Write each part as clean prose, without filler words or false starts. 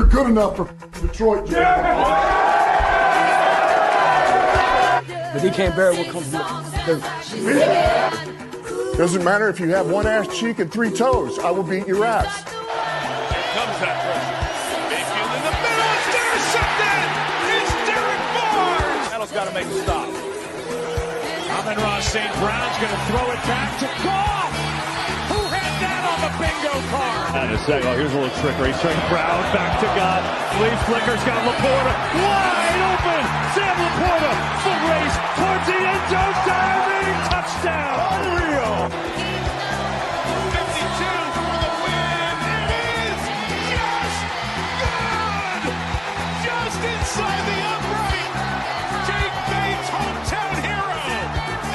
good enough for Detroit. But they can't bear what comes with dirt. Doesn't matter if you have one ass cheek and three toes. I will beat your ass. Here comes that pressure. Mayfield in the middle. It's intercepted. It's Derek Barnes. Seattle's got to make a stop. Amon-Ra St. Brown's going to throw it back to Goff. Who had that on the bingo card? And a second. Here's a little trickery. St. Brown back to Goff. Lee Flicker's got Laporta wide open. Sam Laporta foot race towards the end zone. Diving touchdown. Unreal. 52 for the win. It is just good. Just inside the upright. Jake Bates, hometown hero.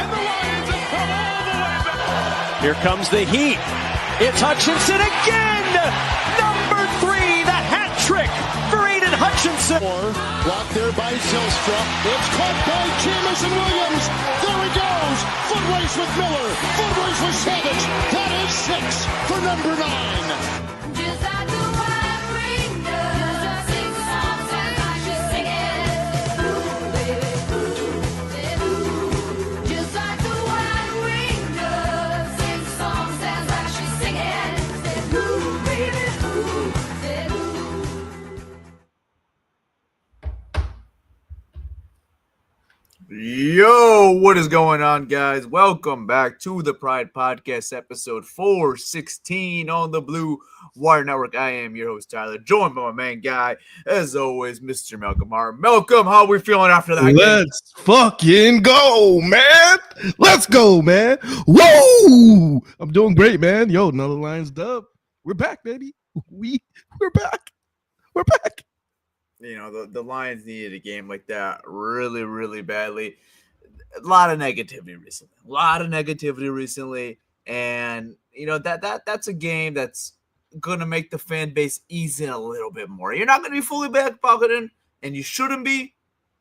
And the Lions have come all the way back. Here comes the heat. It's Hutchinson again. Number 3, the hat trick for Aiden Hutchinson. Blocked there by Zylstra. It's caught by Jamison Williams. There he goes. Foot race with Miller. Foot race with Savage. That is 6 for number 9. Just like the white ring does, sing songs and I should sing it. Ooh, baby, ooh. Just like the white ring does, sing songs and I should sing it. Ooh, baby, ooh, Yo, what is going on, guys? Welcome back to the Pride Podcast, episode 416 on the Blue Wire Network. I am your host, Tyler, joined by my main guy, as always, Mr. Malcolm Hart. Malcolm, how are we feeling after that game? Let's fucking go, man. Let's go, man. Whoa! I'm doing great, man. Yo, another Lions dub. We're back, baby. We're back. We're back. You know, the Lions needed a game like that really, really badly. A lot of negativity recently. And, you know, that's a game that's going to make the fan base ease in a little bit more. You're not going to be fully back-pocketing, and you shouldn't be,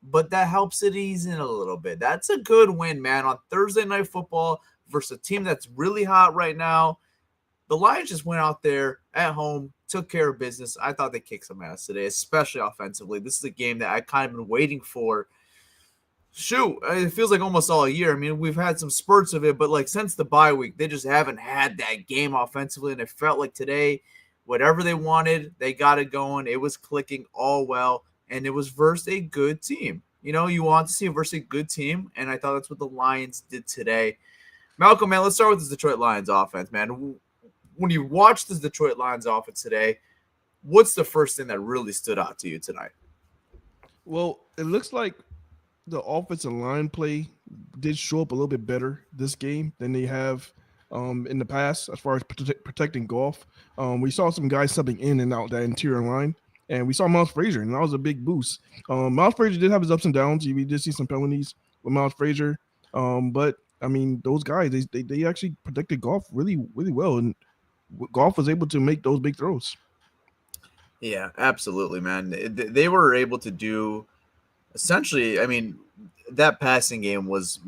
but that helps it ease in a little bit. That's a good win, man, on Thursday Night Football versus a team that's really hot right now. The Lions just went out there at home, took care of business. I thought they kicked some ass today, especially offensively. This is a game that I kind of been waiting for. Shoot, it feels like almost all year. I mean, we've had some spurts of it, but like since the bye week, they just haven't had that game offensively. And it felt like today, whatever they wanted, they got it going. It was clicking all well, and it was versus a good team. You know, you want to see it versus a good team, and I thought that's what the Lions did today. Malcolm, man, let's start with this Detroit Lions offense, man. When you watch this Detroit Lions offense today, what's the first thing that really stood out to you tonight? Well, it looks like the offensive line play did show up a little bit better this game than they have in the past as far as protecting Goff. We saw some guys subbing in and out that interior line, and we saw Miles Frazier, and that was a big boost. Miles Frazier did have his ups and downs. We did see some penalties with Miles Frazier, but, I mean, those guys, they actually protected Goff really, really well, and Goff was able to make those big throws. Yeah, absolutely, man. They were able to do essentially, I mean, that passing game was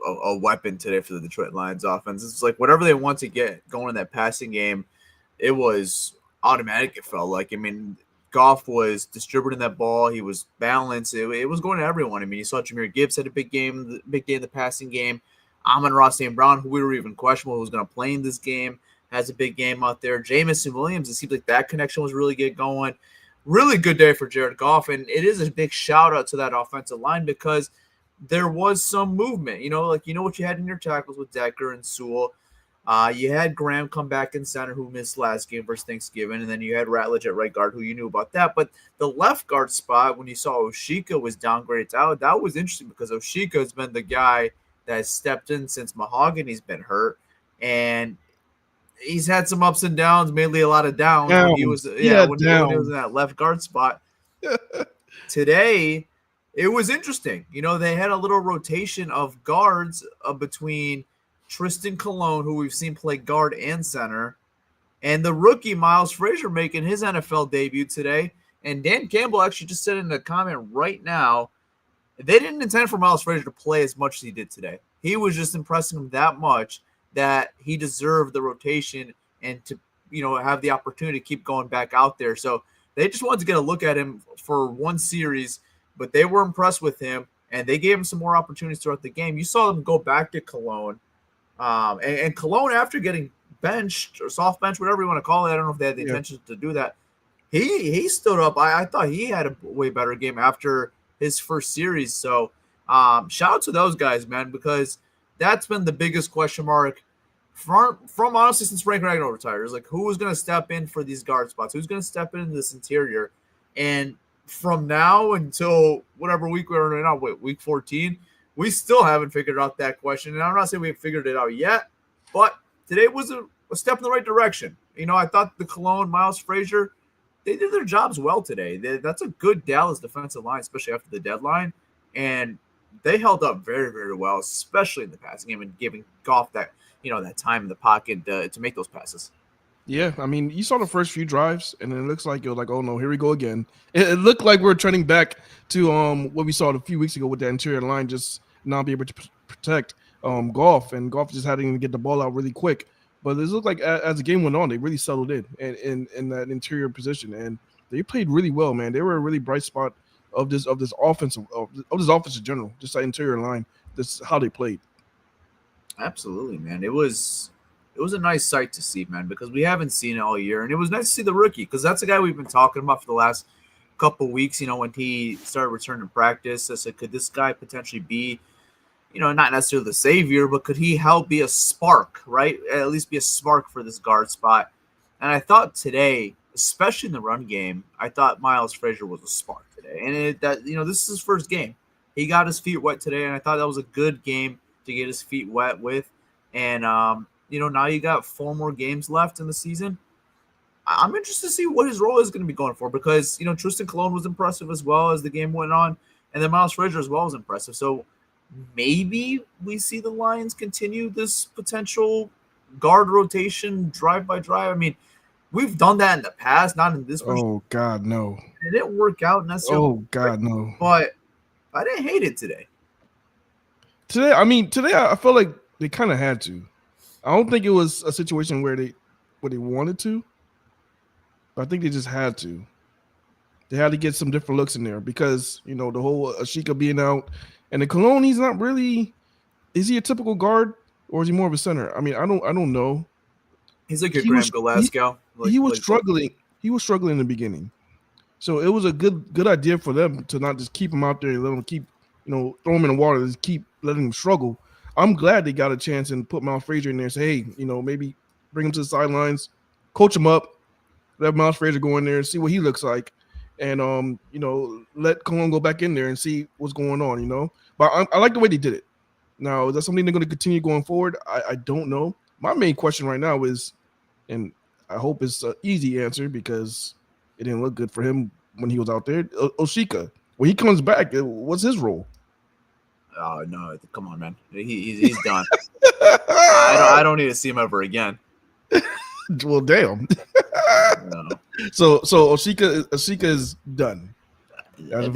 a weapon today for the Detroit Lions offense. It's like whatever they want to get going in that passing game, it was automatic, it felt like. I mean, Goff was distributing that ball. He was balanced. It was going to everyone. I mean, you saw Jahmyr Gibbs had a big game in the passing game. Amon-Ra St. Brown, who we were even questionable who was going to play in this game, has a big game out there. Jamison Williams, it seems like that connection was really good going. Really good day for Jared Goff, and it is a big shout-out to that offensive line because there was some movement. You know, like you know what you had in your tackles with Decker and Sewell. You had Graham come back in center who missed last game versus Thanksgiving, and then you had Ratledge at right guard who you knew about that. But the left guard spot, when you saw Oshika was downgraded, that was interesting because Oshika has been the guy that has stepped in since Mahogany's been hurt, and he's had some ups and downs, mainly a lot of downs. When he was when he was in that left guard spot. Today, it was interesting. You know, they had a little rotation of guards between Tristan Colon, who we've seen play guard and center, and the rookie Miles Frazier making his NFL debut today. And Dan Campbell actually just said in a comment right now, they didn't intend for Miles Frazier to play as much as he did today. He was just impressing him that much that he deserved the rotation and to, you know, have the opportunity to keep going back out there. So They just wanted to get a look at him for one series, but they were impressed with him, and they gave him some more opportunities throughout the game. You saw them go back to Cologne, and Cologne, after getting benched or soft bench, whatever you want to call it, I don't know if they had the intention to do that. He stood up. I thought he had a way better game after his first series. So shout out to those guys, man, because that's been the biggest question mark from honestly since Frank Ragnow retired. Is like, who is going to step in for these guard spots? Who's going to step in this interior? And from now until whatever week we're in now, week 14, we still haven't figured out that question. And I'm not saying we've figured it out yet, but today was a step in the right direction. You know, I thought the Cologne, Miles Frazier, they did their jobs well today. That's a good Dallas defensive line, especially after the deadline. And they held up very, very well, especially in the passing game and giving Goff that time in the pocket to make those passes. Yeah, I mean, you saw the first few drives, and it looks like you're like, oh no, here we go again. It looked like we're trending back to what we saw a few weeks ago with the interior line just not be able to protect Goff, and Goff just having to get the ball out really quick. But it looked like as the game went on, they really settled in that interior position, and they played really well, man. They were a really bright spot of this offense of this offense in general, just that interior line. This is how they played. Absolutely, man. It was a nice sight to see, man, because we haven't seen it all year, and it was nice to see the rookie because that's a guy we've been talking about for the last couple weeks. You know, when he started returning to practice, I said, could this guy potentially be, not necessarily the savior, but could he help be a spark, right? At least be a spark for this guard spot. And I thought today, especially in the run game, I thought Miles Frazier was a spark today. And this is his first game. He got his feet wet today, and I thought that was a good game to get his feet wet with. And, now you got 4 more games left in the season. I'm interested to see what his role is going to be going for because, Tristan Colon was impressive as well as the game went on. And then Miles Frazier as well was impressive. So maybe we see the Lions continue this potential guard rotation drive by drive. I mean, we've done that in the past, not in this one. Oh, God, no. It didn't work out necessarily. Oh, God, no. But I didn't hate it today. Today, I felt like they kind of had to. I don't think it was a situation where they wanted to, but I think they just had to. They had to get some different looks in there because, the whole Ashika being out. And the Cologne, he's not really – is he a typical guard or is he more of a center? I mean, I don't know. He's like your Graham Glasgow. He was struggling. He was struggling in the beginning. So it was a good idea for them to not just keep him out there and let him keep, throw him in the water, just keep letting him struggle. I'm glad they got a chance and put Miles Frazier in there and say, hey, maybe bring him to the sidelines, coach him up, let Miles Frazier go in there and see what he looks like. And, let Cologne go back in there and see what's going on, But I like the way they did it. Now, is that something they're going to continue going forward? I don't know. My main question right now is, and I hope it's an easy answer because it didn't look good for him when he was out there, Oshika. When he comes back, what's his role? Oh, no. Come on, man. He's done. I don't need to see him ever again. Well, damn. No. So Ashika is done. As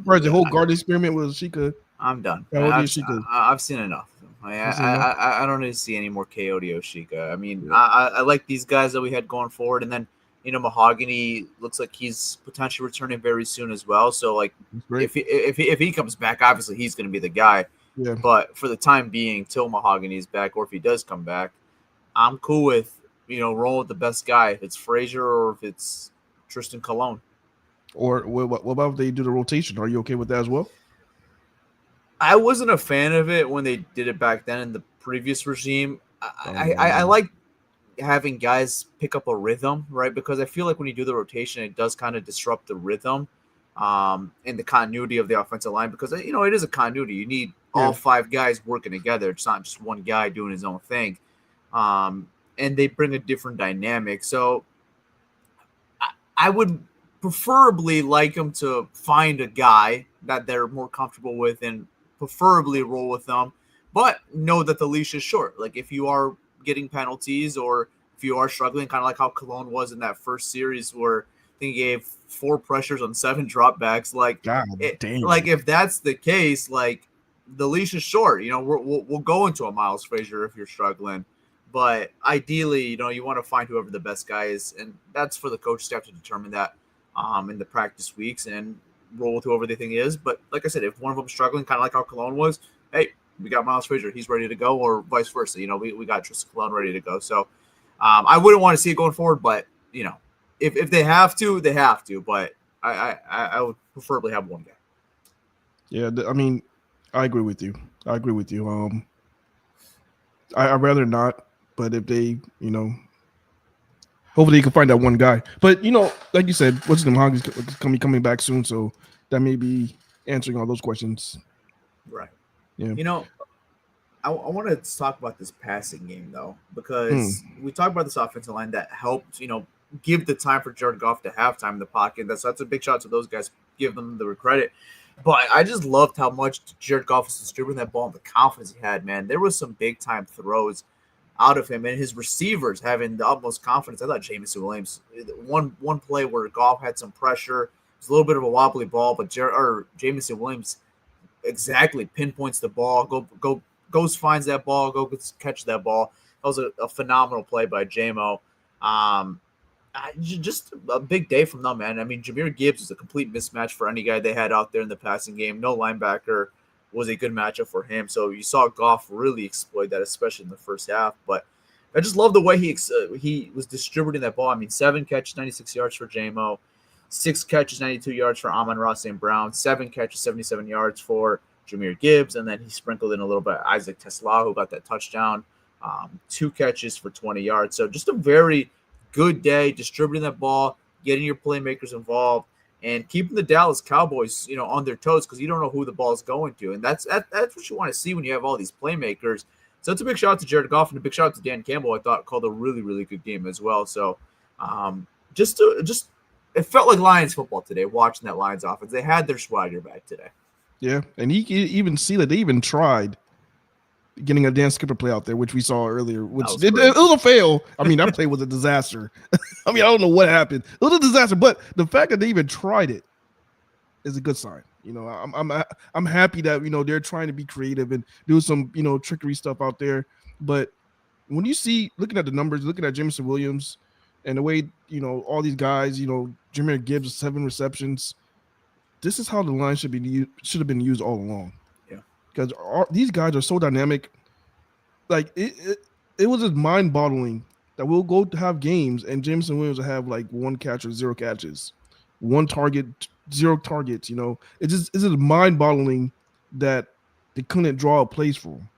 far as the whole guard experiment with Ashika, I'm done. Ashika. I've seen enough. I don't need to see any more Coyote Ashika. I mean, I like these guys that we had going forward, and then Mahogany looks like he's potentially returning very soon as well. So like, if he comes back, obviously he's going to be the guy. Yeah. But for the time being, till Mahogany is back, or if he does come back, I'm cool with rolling with the best guy. If it's Frazier or if it's Tristan Colon. Or what about if they do the rotation? Are you okay with that as well? I wasn't a fan of it when they did it back then in the previous regime. I like having guys pick up a rhythm, right? Because I feel like when you do the rotation, it does kind of disrupt the rhythm and the continuity of the offensive line because, it is a continuity. You need all 5 guys working together. It's not just one guy doing his own thing. And they bring a different dynamic. So I would preferably like them to find a guy that they're more comfortable with and preferably roll with them, but know that the leash is short. Like if you are getting penalties or if you are struggling, kind of like how Cologne was in that first series where I think he gave 4 pressures on 7 dropbacks. Like, like if that's the case, like the leash is short. We'll go into a Miles Frazier if you're struggling. But ideally, you want to find whoever the best guy is, and that's for the coach staff to determine that. in the practice weeks and roll with whoever they think is. But like I said, if one of them is struggling, kind of like how Cologne was, hey, we got Miles Frazier, he's ready to go, or vice versa. We got Tristan Cologne ready to go. So I wouldn't want to see it going forward, but if they have to, they have to. But I would preferably have one guy. Yeah, I mean, I agree with you. I'd rather not, but if they, hopefully you can find that one guy. But like you said, what's the name? Is coming back soon, so that may be answering all those questions. Right. Yeah. I want to talk about this passing game though, because we talked about this offensive line that helped, give the time for Jared Goff to have time in the pocket. That's a big shout out to those guys. Give them the credit. But I just loved how much Jared Goff was distributing that ball and the confidence he had, man. There was some big time throws out of him and his receivers having the utmost confidence. I thought Jameson Williams, one play where Goff had some pressure, it was a little bit of a wobbly ball, but Jameson Williams exactly pinpoints the ball, goes finds that ball, catch that ball. That was a phenomenal play by JMO. Just a big day from them, man. I mean, Jahmyr Gibbs is a complete mismatch for any guy they had out there in the passing game. No linebacker was a good matchup for him. So you saw Goff really exploit that, especially in the first half. But I just love the way he was distributing that ball. I mean, 7 catches, 96 yards for JMO, 6 catches, 92 yards for Amon-Ra St. Brown, 7 catches, 77 yards for Jahmyr Gibbs, and then he sprinkled in a little bit Isaac Tesla, who got that touchdown, 2 catches for 20 yards. So just a very good day distributing that ball, getting your playmakers involved, and keeping the Dallas Cowboys, on their toes, because you don't know who the ball is going to, and that's what you want to see when you have all these playmakers. So it's a big shout out to Jared Goff and a big shout out to Dan Campbell. I thought called a really, really good game as well. So it felt like Lions football today. Watching that Lions offense, they had their swagger back today. Yeah, and you can even see that they even tried getting a Dan Skipper play out there, which we saw earlier, which it was a fail. I mean, that play was a disaster. I mean, I don't know what happened. It was a disaster, but the fact that they even tried it is a good sign. I'm happy that they're trying to be creative and do some trickery stuff out there. But when you see looking at the numbers, looking at Jameson Williams and the way all these guys, Jahmyr Gibbs 7 receptions, this is how the line should have been used all along. Because these guys are so dynamic. Like it was just mind-boggling that we'll go to have games and Jameson Williams will have like 1 catch or 0 catches, 1 target, 0 targets. It's just mind-boggling that they couldn't draw a plays for him.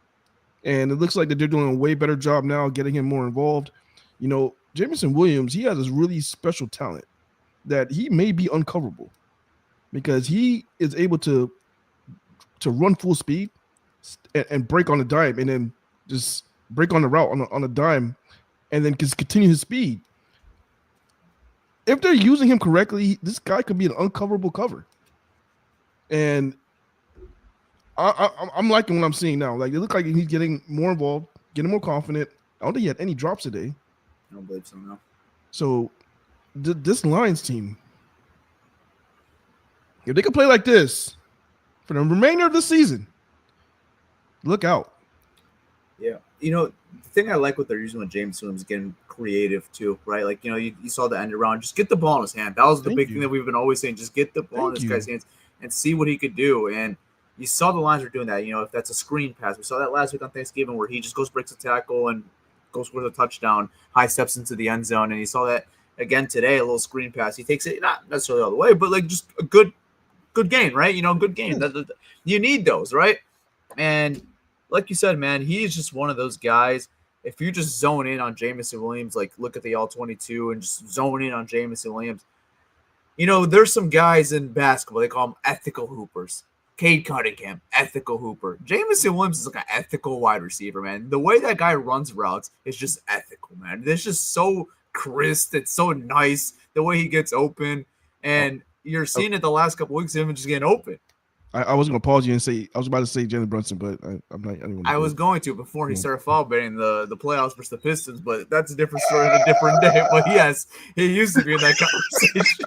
And it looks like that they're doing a way better job now getting him more involved. Jameson Williams, he has this really special talent that he may be uncoverable because he is able to run full speed and break on a dime and then just break on the route on a dime and then just continue his speed. If they're using him correctly, this guy could be an uncoverable cover. And I'm liking what I'm seeing now. Like, it looks like he's getting more involved, getting more confident. I don't think he had any drops today. I don't believe so, no. So this Lions team, if they could play like this for the remainder of the season, look out. Yeah. The thing I like what they're using with James Williams, getting creative too, right? Like, you saw the end around, just get the ball in his hand. That was the big thing that we've been always saying. Just get the ball in this guy's hands and see what he could do. And you saw the Lions were doing that. If that's a screen pass. We saw that last week on Thanksgiving where he just breaks a tackle and goes for the touchdown, high steps into the end zone. And you saw that again today, a little screen pass. He takes it not necessarily all the way, but like just a good gain, right? Good gain. You need those, right? And like you said, man, he's just one of those guys. If you just zone in on Jameson Williams, like look at the all-22 and just zone in on Jameson Williams, there's some guys in basketball, they call them ethical hoopers. Cade Cunningham, ethical hooper. Jameson Williams is like an ethical wide receiver, man. The way that guy runs routes is just ethical, man. It's just so crisp. It's so nice the way he gets open. And you're seeing it the last couple weeks, him just getting open. I was going to pause you and say, I was about to say Jalen Brunson, but I'm not. I was going to before he started foul betting the playoffs versus the Pistons, but that's a different story and a different day. But yes, he used to be in that conversation.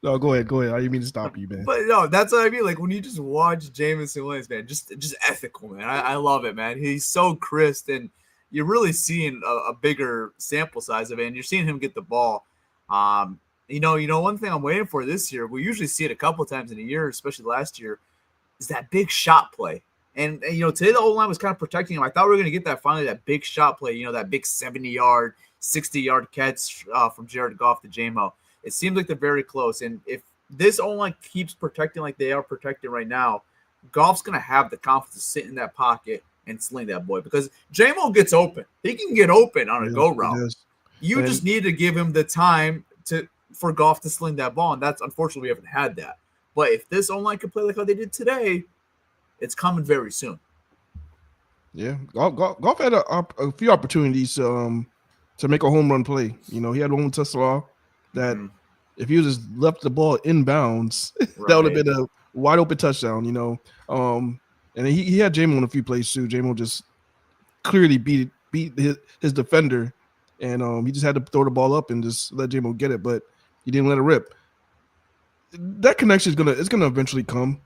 No, go ahead. I didn't mean to stop you, man. But no, that's what I mean. Like when you just watch Jameson Williams, man, just ethical, man. I love it, man. He's so crisp, and you're really seeing a bigger sample size of it, and you're seeing him get the ball. One thing I'm waiting for this year, we usually see it a couple times in a year, especially last year, is that big shot play. And today the O-line was kind of protecting him. I thought we were going to get that finally, that big shot play, that big 70-yard, 60-yard catch from Jared Goff to J-Mo. It seems like they're very close. And if this O-line keeps protecting like they are protecting right now, Goff's going to have the confidence to sit in that pocket and sling that boy because J-Mo gets open. He can get open on a go route. You just need to give him the time for Goff to sling that ball, and that's unfortunately we haven't had that. But if this O-line can play like how they did today, it's coming very soon. Yeah, Goff had a few opportunities to make a home run play. He had one with Tesla that if he was just left the ball inbounds, that would have been a wide open touchdown. And he had J-Mo in a few plays too. J-Mo just clearly beat his defender, and he just had to throw the ball up and just let J-Mo get it, but he didn't let it rip. That connection is gonna eventually come.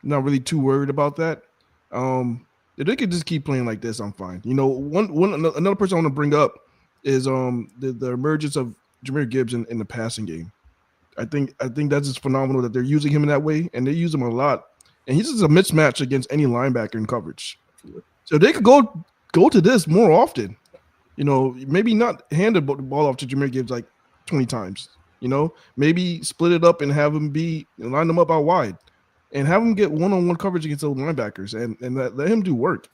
Not really too worried about that. If they could just keep playing like this, I'm fine. Another person I want to bring up is the emergence of Jahmyr Gibbs in the passing game. I think that's just phenomenal that they're using him in that way, and they use him a lot. And he's just a mismatch against any linebacker in coverage. So they could go to this more often. Maybe not hand the ball off to Jahmyr Gibbs like 20 times. Maybe split it up and have him line them up out wide. And have him get one-on-one coverage against those linebackers and let him do work.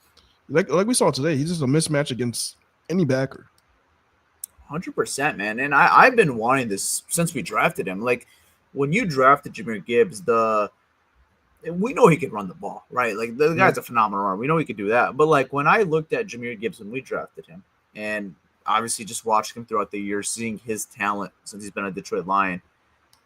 Like we saw today, he's just a mismatch against any backer. 100%, man. And I've been wanting this since we drafted him. Like, when you drafted Jahmyr Gibbs, we know he could run the ball, right? Like, the guy's a phenomenal runner. We know he could do that. But, like, when I looked at Jahmyr Gibbs when we drafted him and obviously just watched him throughout the year, seeing his talent since he's been a Detroit Lion,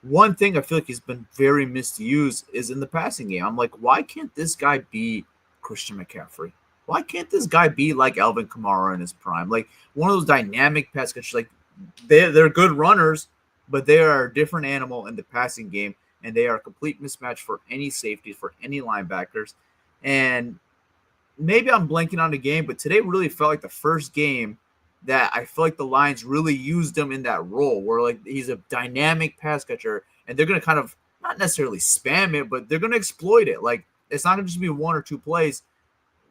one thing I feel like he's been very misused is in the passing game. I'm like, why can't this guy be Christian McCaffrey? Why can't this guy be like Alvin Kamara in his prime? Like one of those dynamic pass catchers. Like they're good runners, but they are a different animal in the passing game, and they are a complete mismatch for any safeties, for any linebackers. And maybe I'm blanking on the game, but today really felt like the first game that I feel like the Lions really used him in that role where like he's a dynamic pass catcher and they're going to kind of not necessarily spam it, but they're going to exploit it. Like it's not going to just be one or two plays.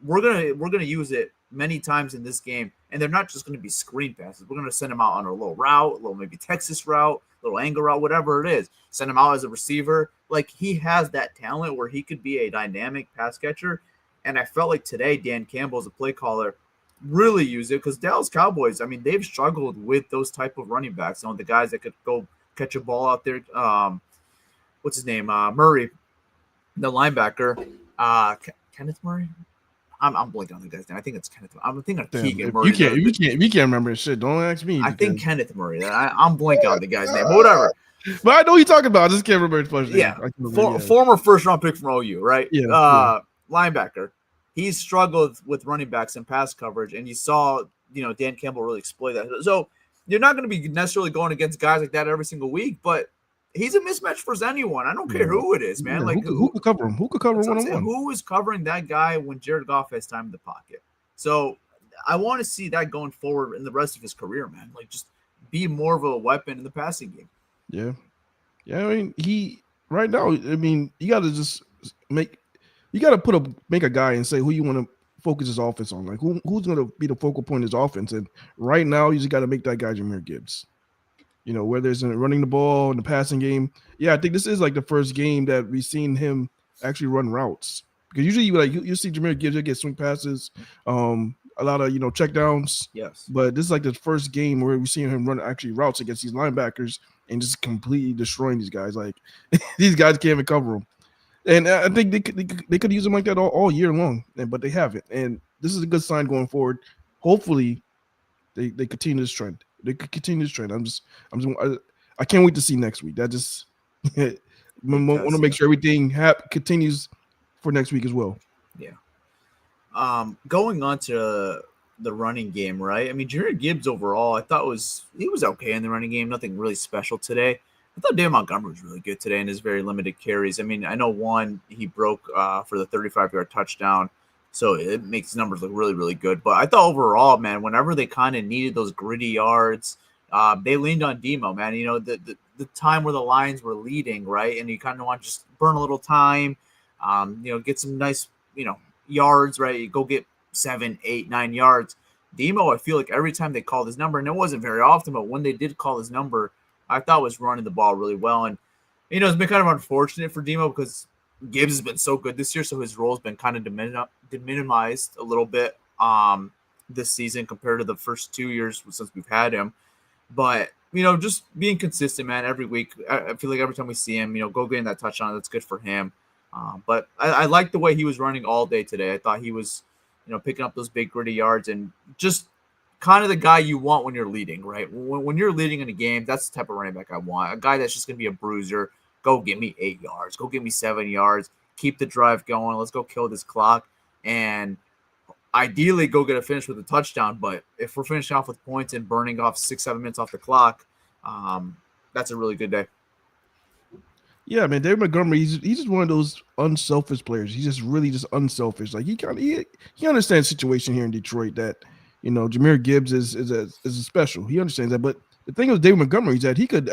We're going to use it many times in this game, and they're not just going to be screen passes. We're going to send him out on a little route, a little maybe Texas route, a little angle route, whatever it is. Send him out as a receiver. Like he has that talent where he could be a dynamic pass catcher. And I felt like today Dan Campbell as a play caller really use it because Dallas Cowboys, I mean, they've struggled with those type of running backs. The guys that could go catch a ball out there. What's his name? Murray, the linebacker. Kenneth Murray. I'm blanking on the guy's name. I think it's Kenneth. I'm thinking of Keegan Murray. You can't remember shit. Don't ask me. I think Kenneth Murray. I'm blanking on the guy's name. But whatever. But I know who you're talking about. I just can't remember his first name. Yeah. Former first round pick from OU, right? Yeah. Linebacker. He's struggled with running backs and pass coverage, and you saw, Dan Campbell really exploit that. So you're not going to be necessarily going against guys like that every single week, but he's a mismatch for anyone. I don't care who it is, man. Yeah, like who could cover him? Who could cover one-on-one? Who is covering that guy when Jared Goff has time in the pocket? So I want to see that going forward in the rest of his career, man. Like just be more of a weapon in the passing game. Yeah. I mean, right now, you got to just make a guy and say who you want to focus his offense on. Like who's going to be the focal point of his offense? And right now, you just got to make that guy Jahmyr Gibbs. Whether it's in running the ball in the passing game. Yeah, I think this is like the first game that we've seen him actually run routes. Because usually you see Jahmyr Gibbs, he'll get swing passes, a lot of check downs. Yes. But this is like the first game where we've seen him run actually routes against these linebackers and just completely destroying these guys. Like these guys can't even cover him. And I think they could use him like that all year long, but they haven't. And this is a good sign going forward. Hopefully, they continue this trend. They could continue this trend. I can't wait to see next week. That just want to make sure everything continues for next week as well. Yeah. Going on to the running game, right? I mean, Jahmyr Gibbs overall, I thought he was okay in the running game. Nothing really special today. I thought David Montgomery was really good today in his very limited carries. I mean, I know he broke for the 35-yard touchdown, So it makes his numbers look really, really good. But I thought overall, man, whenever they kind of needed those gritty yards, they leaned on Demo, man. You know, the time where the Lions were leading, right? And you kind of want to just burn a little time, you know, get some nice, you know, yards, right? You go get 7, 8, 9 yards. Demo, I feel like every time they called his number, and it wasn't very often, but when they did call his number, I thought was running the ball really well. And, you know, it's been kind of unfortunate for Demo because Gibbs has been so good this year, so his role has been kind of minimized a little bit this season compared to the first 2 years since we've had him. But, you know, just being consistent, man, every week. I feel like every time we see him, you know, go getting that touchdown, that's good for him. But I like the way he was running all day today. I thought he was, you know, picking up those big gritty yards and just kind of the guy you want when you're leading, right? When you're leading in a game, that's the type of running back I want. A guy that's just going to be a bruiser. Go get me 8 yards. Go get me 7 yards. Keep the drive going. Let's go kill this clock. And ideally go get a finish with a touchdown. But if we're finishing off with points and burning off 6, 7 minutes off the clock, that's a really good day. Yeah, man, David Montgomery, he's just one of those unselfish players. He's just really just unselfish. Like he understands the situation here in Detroit that, you know, Jahmyr Gibbs is a special. He understands that. But the thing with David Montgomery is that he could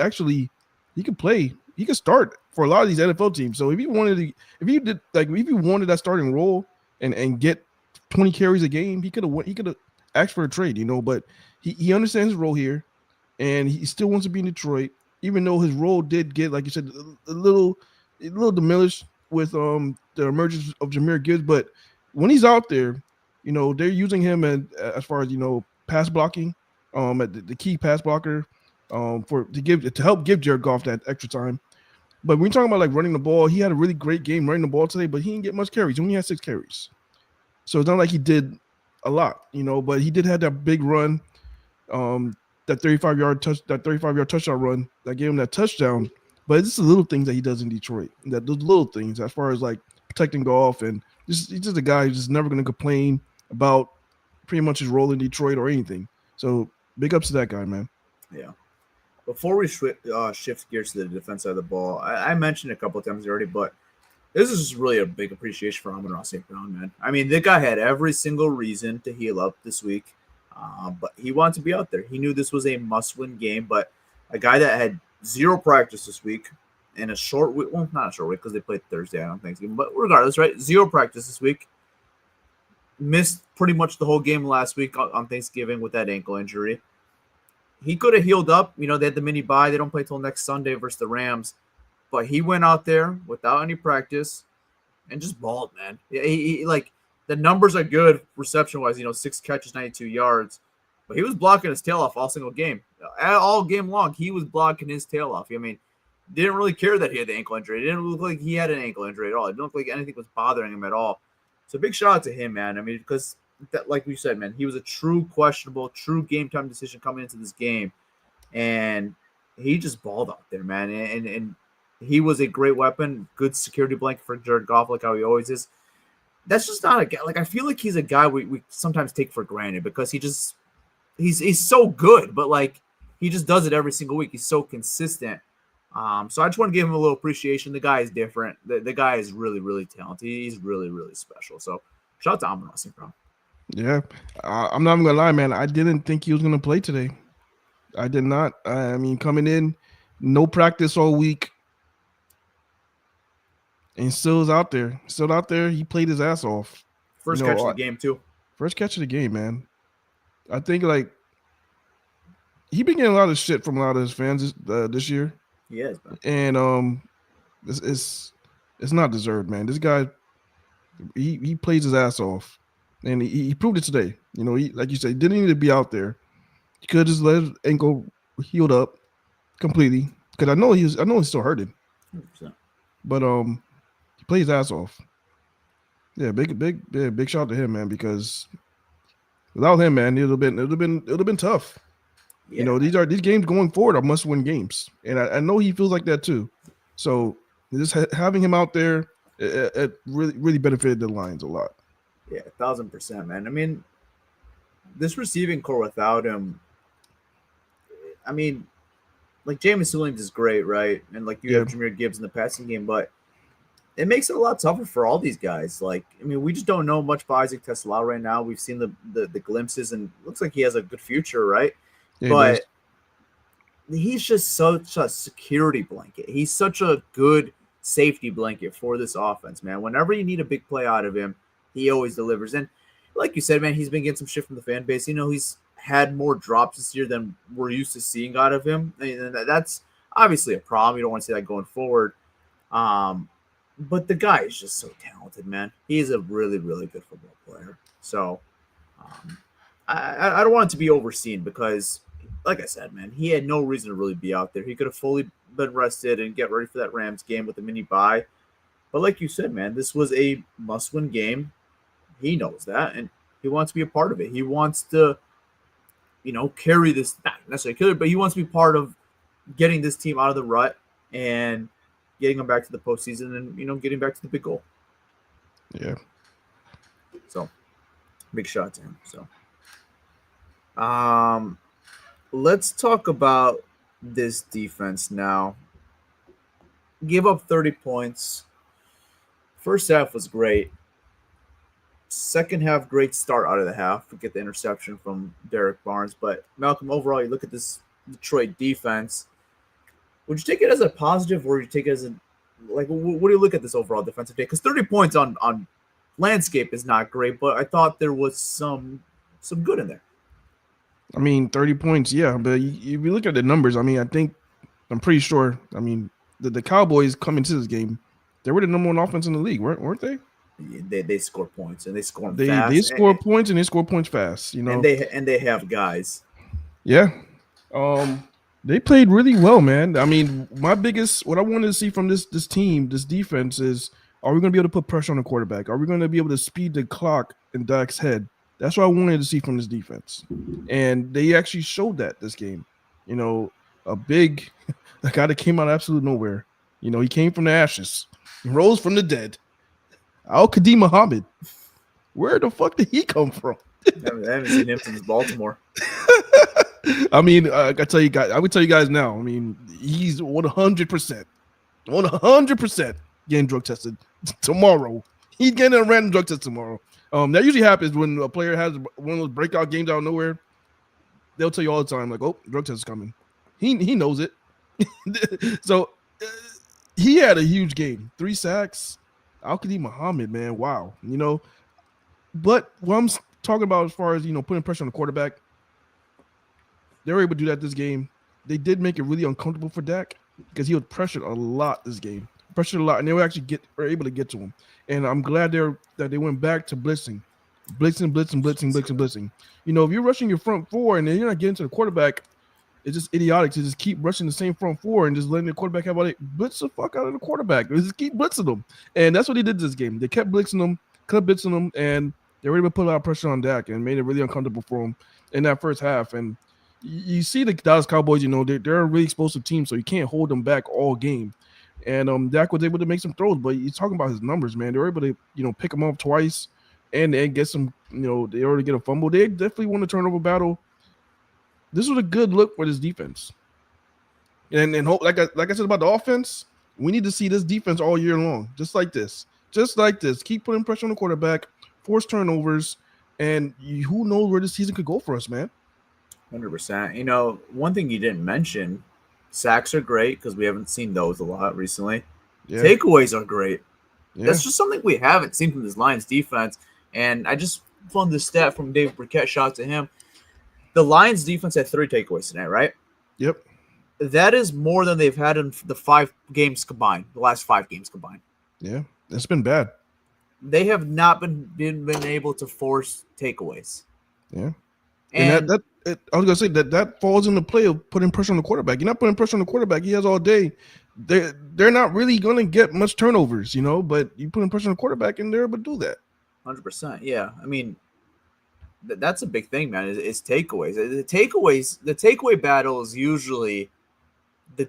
play, he could start for a lot of these NFL teams. So if he wanted that starting role and get 20 carries a game, he could have asked for a trade, you know. But he understands his role here, and he still wants to be in Detroit. Even though his role did get, like you said, a little diminished with the emergence of Jahmyr Gibbs, but when he's out there, you know, they're using him as far as, you know, pass blocking, at the key pass blocker, to help give Jared Goff that extra time. But when you're talking about like running the ball, he had a really great game running the ball today, but he didn't get much carries. He only had 6 carries, so it's not like he did a lot, you know. But he did have that big run. That 35-yard touchdown run that gave him that touchdown. But it's the little things that he does in Detroit. Those little things as far as like protecting Goff, and he's just a guy who's just never going to complain about pretty much his role in Detroit or anything. So big ups to that guy, man. Yeah. Before we shift gears to the defense side of the ball, I mentioned a couple of times already, but this is just really a big appreciation for Amon-Ra St. Brown, man. I mean, the guy had every single reason to heal up this week. But he wanted to be out there. He knew this was a must-win game, but a guy that had 0 practice this week in a short week, well, not a short week because they played Thursday on Thanksgiving, but regardless, right? 0 practice this week. Missed pretty much the whole game last week on Thanksgiving with that ankle injury. He could have healed up. You know, they had the mini bye. They don't play till next Sunday versus the Rams. But he went out there without any practice and just balled, man. He like, the numbers are good reception-wise, you know, 6 catches, 92 yards. But he was blocking his tail off all single game. All game long, he was blocking his tail off. I mean, didn't really care that he had the ankle injury. It didn't look like he had an ankle injury at all. It didn't look like anything was bothering him at all. So big shout out to him, man. I mean, because, like we said, man, he was a true game-time decision coming into this game. And he just balled out there, man. And he was a great weapon, good security blanket for Jared Goff, like how he always is. That's just not a guy. Like, I feel like he's a guy we sometimes take for granted because he's so good, but like he just does it every single week. He's so consistent. So I just want to give him a little appreciation. The guy is different. The guy is really, really talented. He's really, really special. So shout out to Amon-Ra St. Brown. Yeah, I'm not even gonna lie, man. I didn't think he was gonna play today. I did not. I mean, coming in, no practice all week. And still is out there. Still out there. He played his ass off. First catch of the game, too. First catch of the game, man. I think, like, he been getting a lot of shit from a lot of his fans this year. Yes, man. And it's not deserved, man. This guy, he plays his ass off. And he proved it today. You know, he, like you said, he didn't need to be out there. He could just let his ankle healed up completely. Because I know he's still hurting. 100%. But he plays his ass off. Yeah, big shout out to him, man, because without him, man, it would have been tough. Yeah. You know, these games going forward are must-win games. And I know he feels like that too. So just having him out there, it really benefited the Lions a lot. Yeah, 1,000%, man. I mean, this receiving core without him, I mean, like Jameis Williams is great, right? And like you have Jahmyr Gibbs in the passing game, but it makes it a lot tougher for all these guys. Like, I mean, we just don't know much about Isaac Tesla right now. We've seen the glimpses, and it looks like he has a good future, right? Yeah, But he's just such a security blanket. He's such a good safety blanket for this offense, man. Whenever you need a big play out of him, he always delivers. And like you said, man, he's been getting some shit from the fan base. You know, he's had more drops this year than we're used to seeing out of him. And that's obviously a problem. You don't want to see that going forward. But the guy is just so talented, man. He is a really, really good football player. So I don't want it to be overseen because, like I said, man, he had no reason to really be out there. He could have fully been rested and get ready for that Rams game with a mini bye. But like you said, man, this was a must-win game. He knows that, and he wants to be a part of it. He wants to, carry this, not necessarily kill it, but he wants to be part of getting this team out of the rut and getting them back to the postseason and, getting back to the big goal. Yeah. So, big shout out to him. So, let's talk about this defense now. Give up 30 points. First half was great. Second half, great start out of the half. We get the interception from Derek Barnes. But, Malcolm, overall, you look at this Detroit defense. Would you take it as a positive or would you take it as a – what do you look at this overall defensive day? Because 30 points on landscape is not great, but I thought there was some good in there. I mean, 30 points, yeah. But if you look at the numbers, I mean, I'm pretty sure, I mean, the Cowboys coming to this game, they were the number one offense in the league, weren't they? They score points and they score them fast. They score points and they score points fast, And they have guys. Yeah. They played really well, man. I mean, what I wanted to see from this team, this defense is, are we going to be able to put pressure on the quarterback? Are we going to be able to speed the clock in Dak's head? That's what I wanted to see from this defense. And they actually showed that this game. A guy that came out of absolute nowhere. He came from the ashes. He rose from the dead. Al-Qadim Muhammad. Where the fuck did he come from? I haven't seen him since Baltimore. I mean, I would tell you guys now. I mean, he's 100%, 100% getting drug tested tomorrow. He's getting a random drug test tomorrow. That usually happens when a player has one of those breakout games out of nowhere. They'll tell you all the time, like, "Oh, drug test is coming." He knows it. So he had a huge game, 3 sacks. Al-Qadim Muhammad, man, wow. But what I'm talking about as far as putting pressure on the quarterback, they were able to do that this game. They did make it really uncomfortable for Dak because he was pressured a lot this game. And they were able to get to him. And I'm glad that they went back to blitzing. If you're rushing your front four and then you're not getting to the quarterback, it's just idiotic to just keep rushing the same front four and just letting the quarterback have all it. Blitz the fuck out of the quarterback. Just keep blitzing them. And that's what he did this game. They kept blitzing them, and they were able to put a lot of pressure on Dak and made it really uncomfortable for him in that first half. And you see the Dallas Cowboys, they're a really explosive team, so you can't hold them back all game. And Dak was able to make some throws, but he's talking about his numbers, man. They were able to, pick him up twice and get some, they already get a fumble. They definitely won the turnover battle. This was a good look for this defense. And hope, like I said about the offense, we need to see this defense all year long, just like this. Keep putting pressure on the quarterback, force turnovers, and who knows where this season could go for us, man. 100%. One thing you didn't mention, sacks are great because we haven't seen those a lot recently. Yeah. Takeaways are great. Yeah. That's just something we haven't seen from this Lions defense. And I just found this stat from David Burkett. Shout out to him. The Lions defense had 3 takeaways tonight, right? Yep. That is more than they've had in the 5 games combined, the last 5 games combined. Yeah, that's been bad. They have not been able to force takeaways. Yeah. And I was gonna say that falls in the play of putting pressure on the quarterback. You're not putting pressure on the quarterback. He has all day. They're not really gonna get much turnovers, but you putting pressure on the quarterback and they're able to do that. 100%. Yeah. I mean, that's a big thing, man. Is takeaways. The takeaway battle is usually the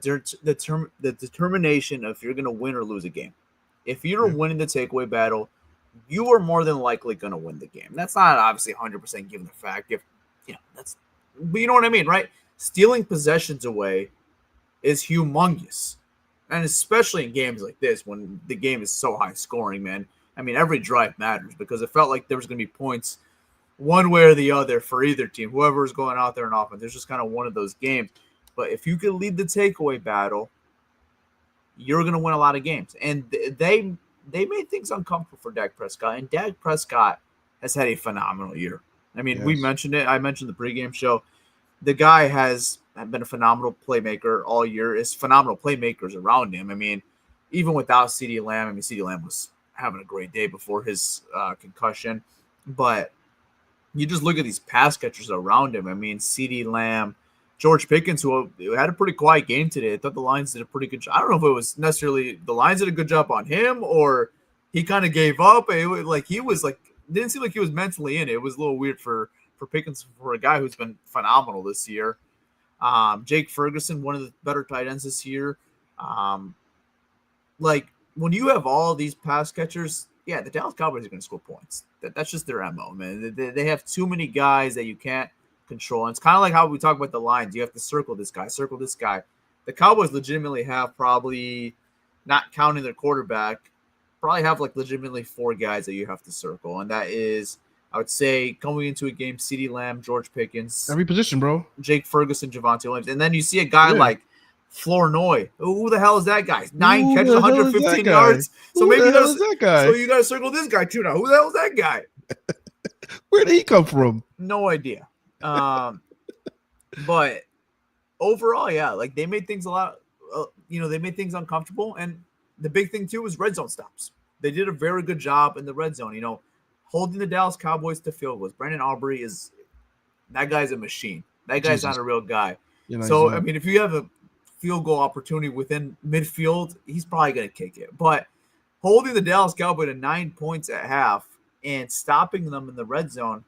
determination of if you're gonna win or lose a game. If you're winning the takeaway battle, you are more than likely gonna win the game. That's not obviously 100% given the fact. But you know what I mean, right? Stealing possessions away is humongous. And especially in games like this, when the game is so high scoring, man. I mean, every drive matters because it felt like there was going to be points one way or the other for either team, whoever is going out there in offense. There's just kind of one of those games. But if you can lead the takeaway battle, you're going to win a lot of games. And they made things uncomfortable for Dak Prescott. And Dak Prescott has had a phenomenal year. I mean, we mentioned it. I mentioned the pregame show. The guy has been a phenomenal playmaker all year. Is phenomenal playmakers around him. I mean, even without CeeDee Lamb, I mean, CeeDee Lamb was having a great day before his concussion. But you just look at these pass catchers around him. I mean, CeeDee Lamb, George Pickens, who had a pretty quiet game today. I thought the Lions did a pretty good job. I don't know if it was necessarily the Lions did a good job on him or he kind of gave up. It was like he was like didn't seem like he was mentally in it. It was a little weird for Pickens, for a guy who's been phenomenal this year. Jake Ferguson, one of the better tight ends this year. Like when you have all these pass catchers, yeah, the Dallas Cowboys are going to score points. That's just their MO, man. They have too many guys that you can't control. And it's kind of like how we talk about the Lions. You have to circle this guy, circle this guy. The Cowboys legitimately have probably, not counting their quarterback, probably have like legitimately 4 guys that you have to circle. And that is, I would say, coming into a game, CeeDee Lamb, George Pickens. Every position, bro. Jake Ferguson, Javonte Williams. And then you see a guy like Flournoy. Who the hell is that guy? 9 catches, 115 yards. So maybe there's that guy. So you got to circle this guy too now. Who the hell is that guy? Where did he come from? No idea. But overall, yeah, like they made things a lot, they made things uncomfortable. And the big thing too was red zone stops. They did a very good job in the red zone, holding the Dallas Cowboys to field goals. Brandon Aubrey that guy's a machine. That guy's not a real guy. So, I mean, if you have a field goal opportunity within midfield, he's probably going to kick it. But holding the Dallas Cowboys to 9 points at half and stopping them in the red zone,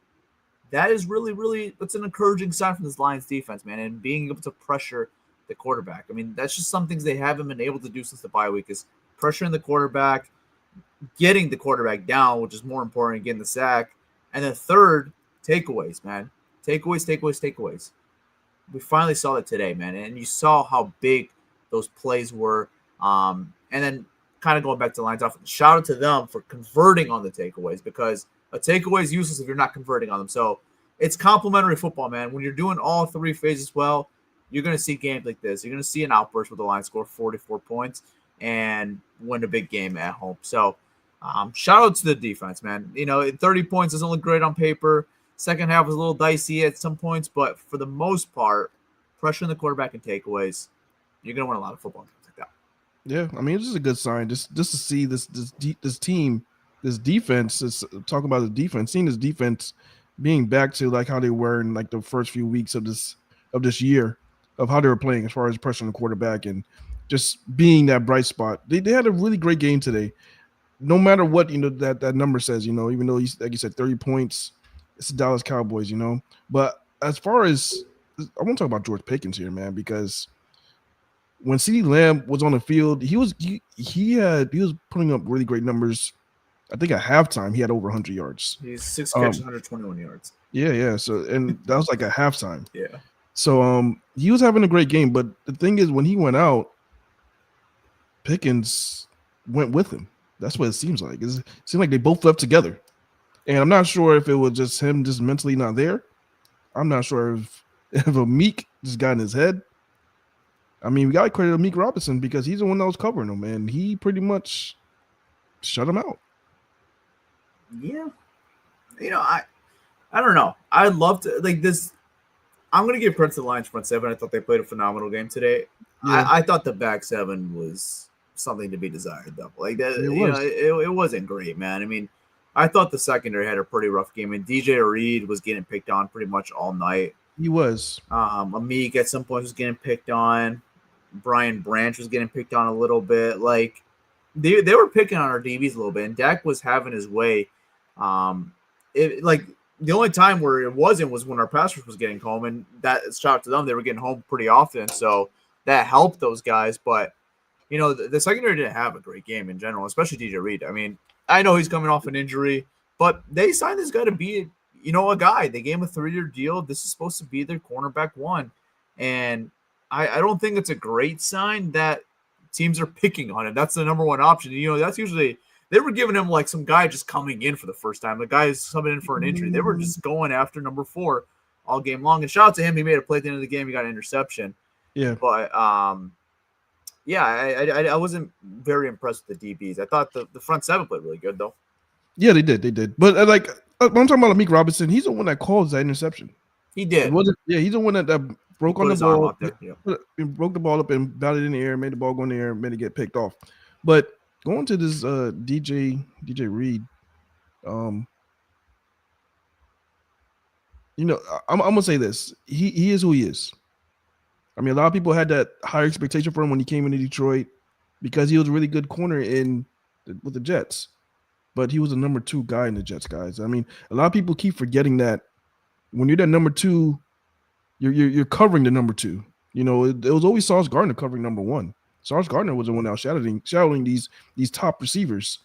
that is really, really, it's an encouraging sign from this Lions defense, man, and being able to pressure the quarterback. I mean, that's just some things they haven't been able to do since the bye week is pressuring the quarterback, getting the quarterback down, which is more important, getting the sack. And then third, takeaways, man. Takeaways. We finally saw it today, man. And you saw how big those plays were. And then kind of going back to the Lions offense, shout out to them for converting on the takeaways because a takeaway is useless if you're not converting on them. So it's complementary football, man. When you're doing all 3 phases well, you're going to see games like this. You're going to see an outburst where the Lions score 44 points and win a big game at home. So shout out to the defense, man. 30 points doesn't look great on paper. Second half was a little dicey at some points, but for the most part, pressuring the quarterback and takeaways, you're going to win a lot of football games like that. Yeah, I mean, it's just a good sign just to see this team, this defense, talking about the defense, seeing this defense being back to like how they were in like the first few weeks of this year, of how they were playing as far as pressuring the quarterback and just being that bright spot. They had a really great game today. No matter what, that number says, even though like you said, 30 points, it's the Dallas Cowboys, But as far as I want to talk about George Pickens here, man, because when CeeDee Lamb was on the field, he was putting up really great numbers. I think at halftime he had over 100 yards. He's 6 catches, 121 yards. Yeah. So and that was like at halftime. Yeah. So he was having a great game, but the thing is, when he went out, Pickens went with him. That's what it seems like. It seemed like they both left together. And I'm not sure if it was just him just mentally not there. I'm not sure if a Meek just got in his head. I mean, we got to credit Meek Robinson because he's the one that was covering him, and he pretty much shut him out. Yeah. I don't know. I'd love to, like this. I'm going to give credit to the Lions front seven. I thought they played a phenomenal game today. Yeah. I thought the back seven was something to be desired, though. Like that, it wasn't great, man. I mean, I thought the secondary had a pretty rough game, and DJ Reed was getting picked on pretty much all night. He was. Amik at some point was getting picked on. Brian Branch was getting picked on a little bit. Like they were picking on our DBs a little bit, and Dak was having his way. The only time where it wasn't was when our pass rush was getting home, and that shout out to them. They were getting home pretty often, so that helped those guys. But the secondary didn't have a great game in general, especially DJ Reed. I mean, I know he's coming off an injury, but they signed this guy to be, a guy. They gave him a 3-year deal. This is supposed to be their cornerback one. And I don't think it's a great sign that teams are picking on him. That's the number one option. You know, that's usually they were giving him like some guy just coming in for the first time. The guy is coming in for an injury. They were just going after number 4 all game long. And shout out to him. He made a play at the end of the game. He got an interception. Yeah. But yeah, I wasn't very impressed with the DBs. I thought the front 7 played really good though. Yeah, they did. But like I'm talking about Amik Robinson, he's the one that caused that interception. He did. He's the one that broke on the his arm ball, out there, yeah. broke the ball up and batted in the air, made the ball go in the air, made it get picked off. But going to this DJ Reed, you know, I'm gonna say this. He is who he is. I mean, a lot of people had that higher expectation for him when he came into Detroit because he was a really good corner with the Jets. But he was the number 2 guy in the Jets, guys. I mean, a lot of people keep forgetting that when you're that number 2, you're covering the number 2. You know, it was always Sauce Gardner covering number 1. Sauce Gardner was the one out shadowing these top receivers.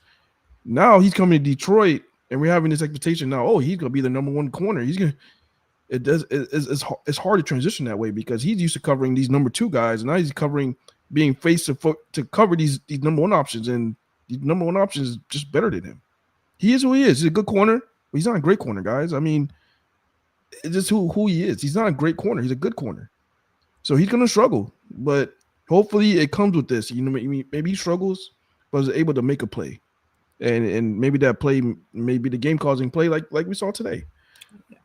Now he's coming to Detroit, and we're having this expectation now. Oh, he's gonna be the number 1 corner. It's hard to transition that way because he's used to covering these number 2 guys, and now he's being faced to cover these number 1 options, and the number 1 option is just better than him. He is who he is. He's a good corner, but he's not a great corner, guys. I mean, it's just who he is. He's not a great corner. He's a good corner. So he's going to struggle, but hopefully it comes with this. You know, maybe he struggles, but is able to make a play. And maybe that play may be the game-causing play like we saw today.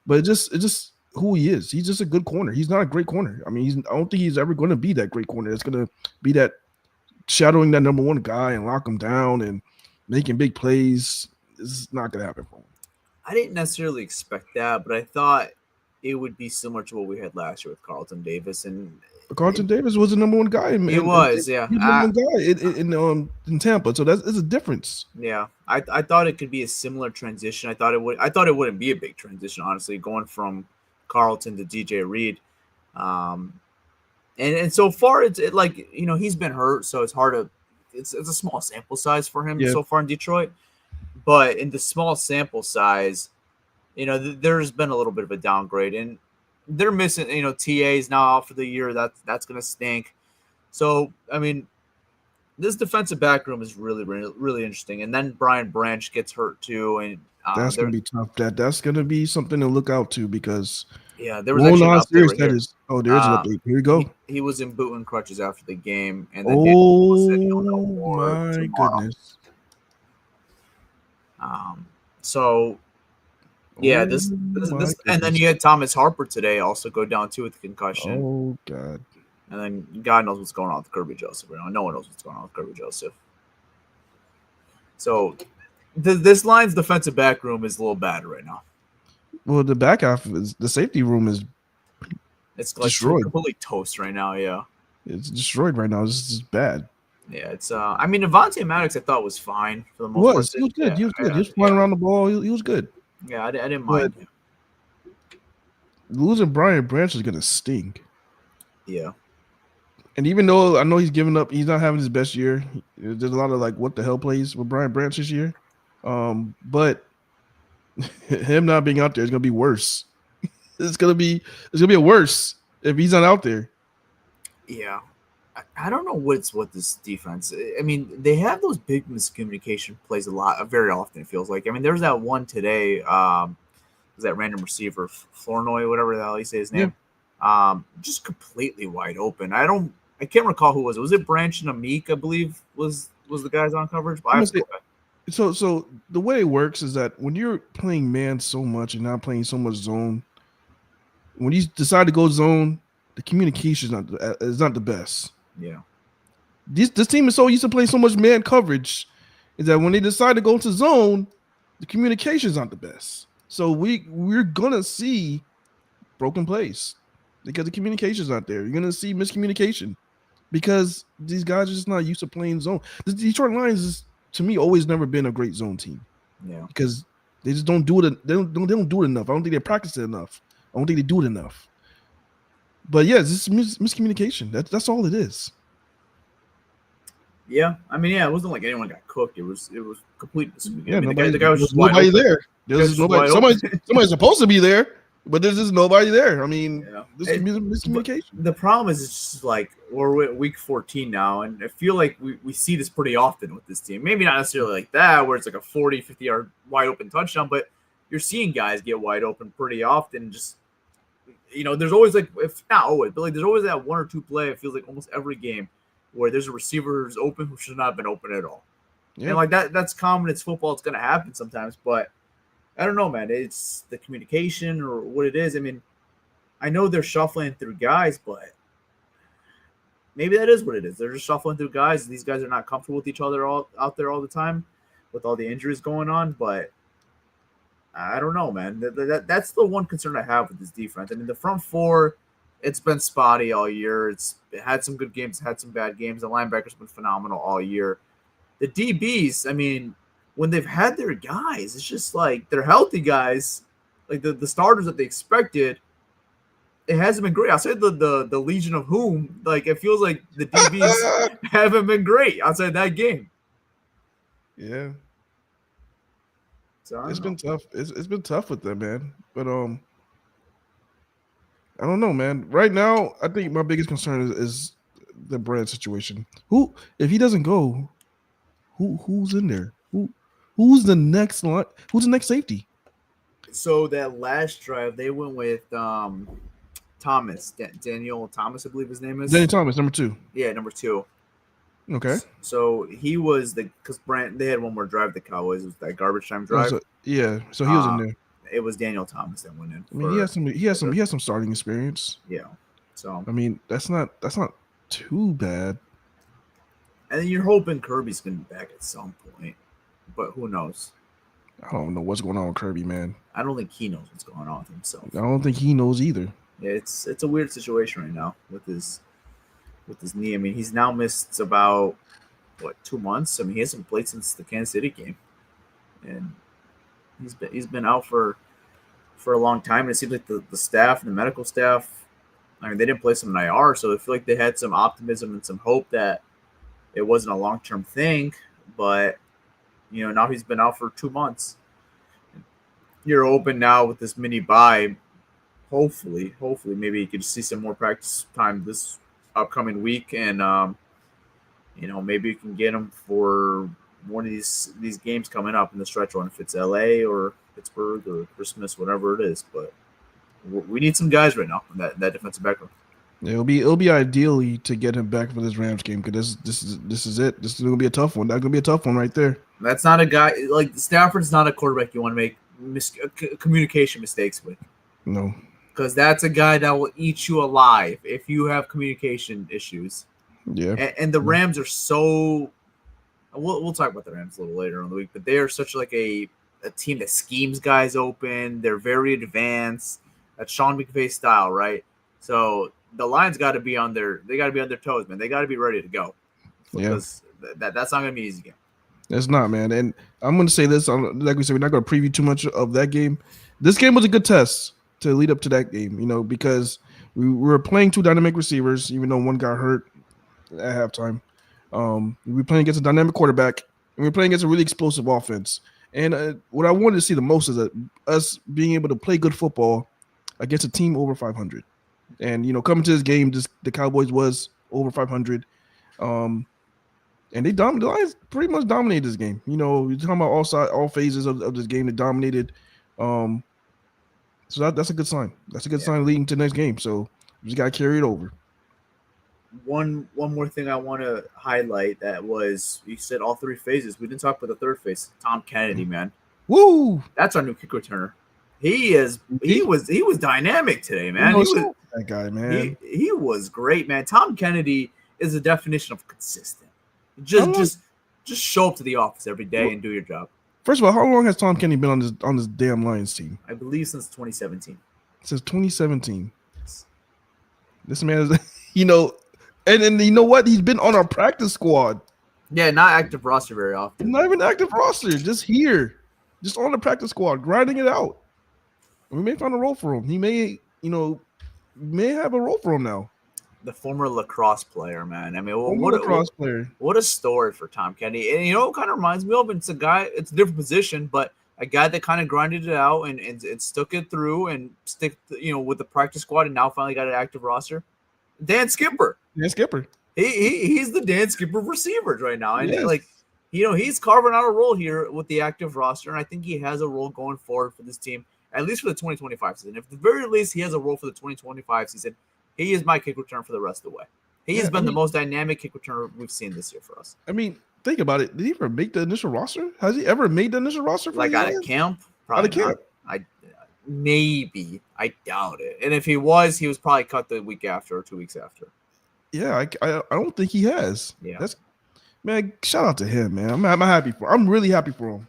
But it's just who he is. He's just a good corner. He's not a great corner. I mean, I don't think he's ever going to be that great corner. That's going to be that shadowing that number 1 guy and lock him down and making big plays. This is not going to happen for him. I didn't necessarily expect that, but I thought it would be similar to what we had last year with Carlton Davis. And Carlton Davis was the number 1 guy. He was, yeah. He was the number 1 guy in Tampa. So that's a difference. Yeah, I thought it could be a similar transition. I thought it wouldn't be a big transition, honestly, going from Carlton to DJ Reed. And so far it's like, you know, he's been hurt, so it's hard to it's a small sample size for him so far in Detroit. But in the small sample size, you know, there's been a little bit of a downgrade, and they're missing, you know, TA's now out for the year. That's going to stink. So, I mean, this defensive back room is really, really, really interesting. And then Brian Branch gets hurt too. And that's going to be tough. That's going to be something to look out to because there was actually an update right there is an update. Here we go. He was in boot and crutches after the game. And then my goodness. So yeah, this and then you had Thomas Harper today also go down too with concussion. Oh God. And then God knows what's going on with Kirby Joseph. No one knows what's going on with Kirby Joseph. So this line's defensive back room is a little bad right now. Well, the back half is the safety room is like destroyed. Completely toast right now. Yeah, it's destroyed right now. It's just bad. Yeah, it's I mean, Avonte Maddox I thought was fine for the most part. He was good. He was good. He was flying around the ball. He was good. Yeah, I didn't mind. Losing Brian Branch is gonna stink. Yeah. And even though I know he's giving up, he's not having his best year. There's a lot of like what the hell plays with Brian Branch this year. But him not being out there is gonna be worse. It's gonna be a worse if he's not out there. Yeah. I don't know what this defense. I mean, they have those big miscommunication plays very often, it feels like. I mean, there's that one today, was that random receiver, Flournoy, whatever the hell you say his name. Yeah. Just completely wide open. I can't recall who it was. Was it Branch and Amik, I believe, was the guys on coverage? So the way it works is that when you're playing man so much and not playing so much zone, when you decide to go zone, the communication is not the best. Yeah. This team is so used to playing so much man coverage is that when they decide to go to zone, the communication is not the best. So we're gonna see broken plays because the communication is not there. You're gonna see miscommunication because these guys are just not used to playing zone. The Detroit Lions is, to me, always never been a great zone team. Yeah, because they just don't do it. They don't do it enough. I don't think they practice it enough. I don't think they do it enough. But yeah, it's miscommunication. That's all it is. Yeah, I mean, it wasn't like anyone got cooked. It was complete miscommunication. Yeah, the guy was just nobody there. There's nobody. Somebody's supposed to be there. but there's just nobody there. I mean, Yeah. this It- miscommunication. The problem is it's just like we're at week 14 now, and I feel like we see this pretty often with this team. Maybe not necessarily like that, where it's like a 40, 50-yard wide open touchdown, but you're seeing guys get wide open pretty often. Just, there's always like, if not always, but like there's always that one or two play, it feels like almost every game, where there's a receiver who's open who should not have been open at all. Yeah. And like that's common. It's football. It's going to happen sometimes, but I don't know, man. It's the communication or what it is. I mean, I know they're shuffling through guys, but maybe that is what it is. They're just shuffling through guys. These guys are not comfortable with each other all out there all the time with all the injuries going on. But I don't know, man. That's the one concern I have with this defense. I mean, the front four, it's been spotty all year. It had some good games, had some bad games. The linebackers been phenomenal all year. The DBs, I mean, when they've had their guys, it's just like they're healthy guys, like the starters that they expected. It hasn't been great. Outside the Legion of Whom, like it feels like the DBs haven't been great outside that game. Yeah. So It's been tough. It's been tough with them, man. But I don't know, man. Right now, I think my biggest concern is the Brand situation. Who, if he doesn't go, who's in there? Who's the next line? Who's the next safety? So that last drive, they went with Thomas, Daniel Thomas, I believe his name is. Danny Thomas, number 2. Yeah, number 2. Okay. So he was because Brand, they had one more drive. The Cowboys, it was that garbage time drive. So he was in there. It was Daniel Thomas that went in. I mean, he has some starting experience. Yeah. So I mean, that's not too bad. and then you're hoping Kirby's gonna be back at some point, but who knows? I don't know what's going on with Kirby, man. I don't think he knows what's going on with himself. I don't think he knows either. Yeah, it's a weird situation right now with his knee. I mean, he's now missed about 2 months. I mean, he hasn't played since the Kansas City game, and he's been out for a long time. And it seems like the staff and the medical staff, I mean, they didn't place him in IR, so I feel like they had some optimism and some hope that it wasn't a long-term thing. But now he's been out for 2 months. You're open now with this mini bye. Hopefully, maybe you could see some more practice time this upcoming week, and maybe you can get him for one of these games coming up in the stretch run, if it's LA or Pittsburgh or Christmas, whatever it is. But we need some guys right now in that defensive background. It'll be ideally to get him back for this Rams game, because this is it. This is gonna be a tough one. That's gonna be a tough one right there. That's not a guy like Stafford's not a quarterback you want to make communication mistakes with. No. Because that's a guy that will eat you alive if you have communication issues. Yeah. And the Rams are so. We'll talk about the Rams a little later on the week, but they are such like a team that schemes guys open. They're very advanced. That's Sean McVay style, right? So the Lions got to be on their toes, man. They got to be ready to go. Because that's not gonna be an easy game. It's not, man. And I'm gonna say this. Like we said, we're not gonna preview too much of that game. This game was a good test to lead up to that game, because we were playing 2 dynamic receivers, even though one got hurt at halftime. We were playing against a dynamic quarterback, and we were playing against a really explosive offense. And what I wanted to see the most is that us being able to play good football against a team over 500. And coming to this game, the Cowboys was over 500, and the Lions pretty much dominated this game. You're talking about all phases of this game. They dominated. So that's a good sign. That's a good sign leading to the next game. So we just got to carry it over. One more thing I want to highlight that was you said all 3 phases. We didn't talk about the third phase. Tom Kennedy, man. Woo! That's our new kick returner. He was dynamic today, man. He was that guy, man. He was great, man. Tom Kennedy is the definition of consistent. Just show up to the office every day and do your job. First of all, how long has Tom Kennedy been on this damn Lions team? I believe since 2017. Since 2017. This man is, and you know what? He's been on our practice squad. Yeah, not active roster very often. Not even active roster, just here, just on the practice squad, grinding it out. We may find a role for him. He may have a role for him now. The former lacrosse player, man. I mean, player. What a story for Tom Kennedy. And what kind of reminds me of? It's a guy. It's a different position, but a guy that kind of grinded it out and stuck it through and stick, with the practice squad, and now finally got an active roster. Dan Skipper. Yeah, Skipper. He's the Dan Skipper of receivers right now, and Yes. he's carving out a role here with the active roster, and I think he has a role going forward for this team, at least for the 2025 season. If at the very least he has a role for the 2025 season, he is my kick return for the rest of the way. He has been the most dynamic kick returner we've seen this year for us. I mean, think about it. Did he ever make the initial roster? Has he ever made the initial roster for Like the out Lions? of camp? Out Probably of camp. not. Maybe. I doubt it. And if he was probably cut the week after or 2 weeks after. Yeah, I don't think he has. Yeah. That's man. Shout out to him, man. I'm happy for. I'm really happy for him.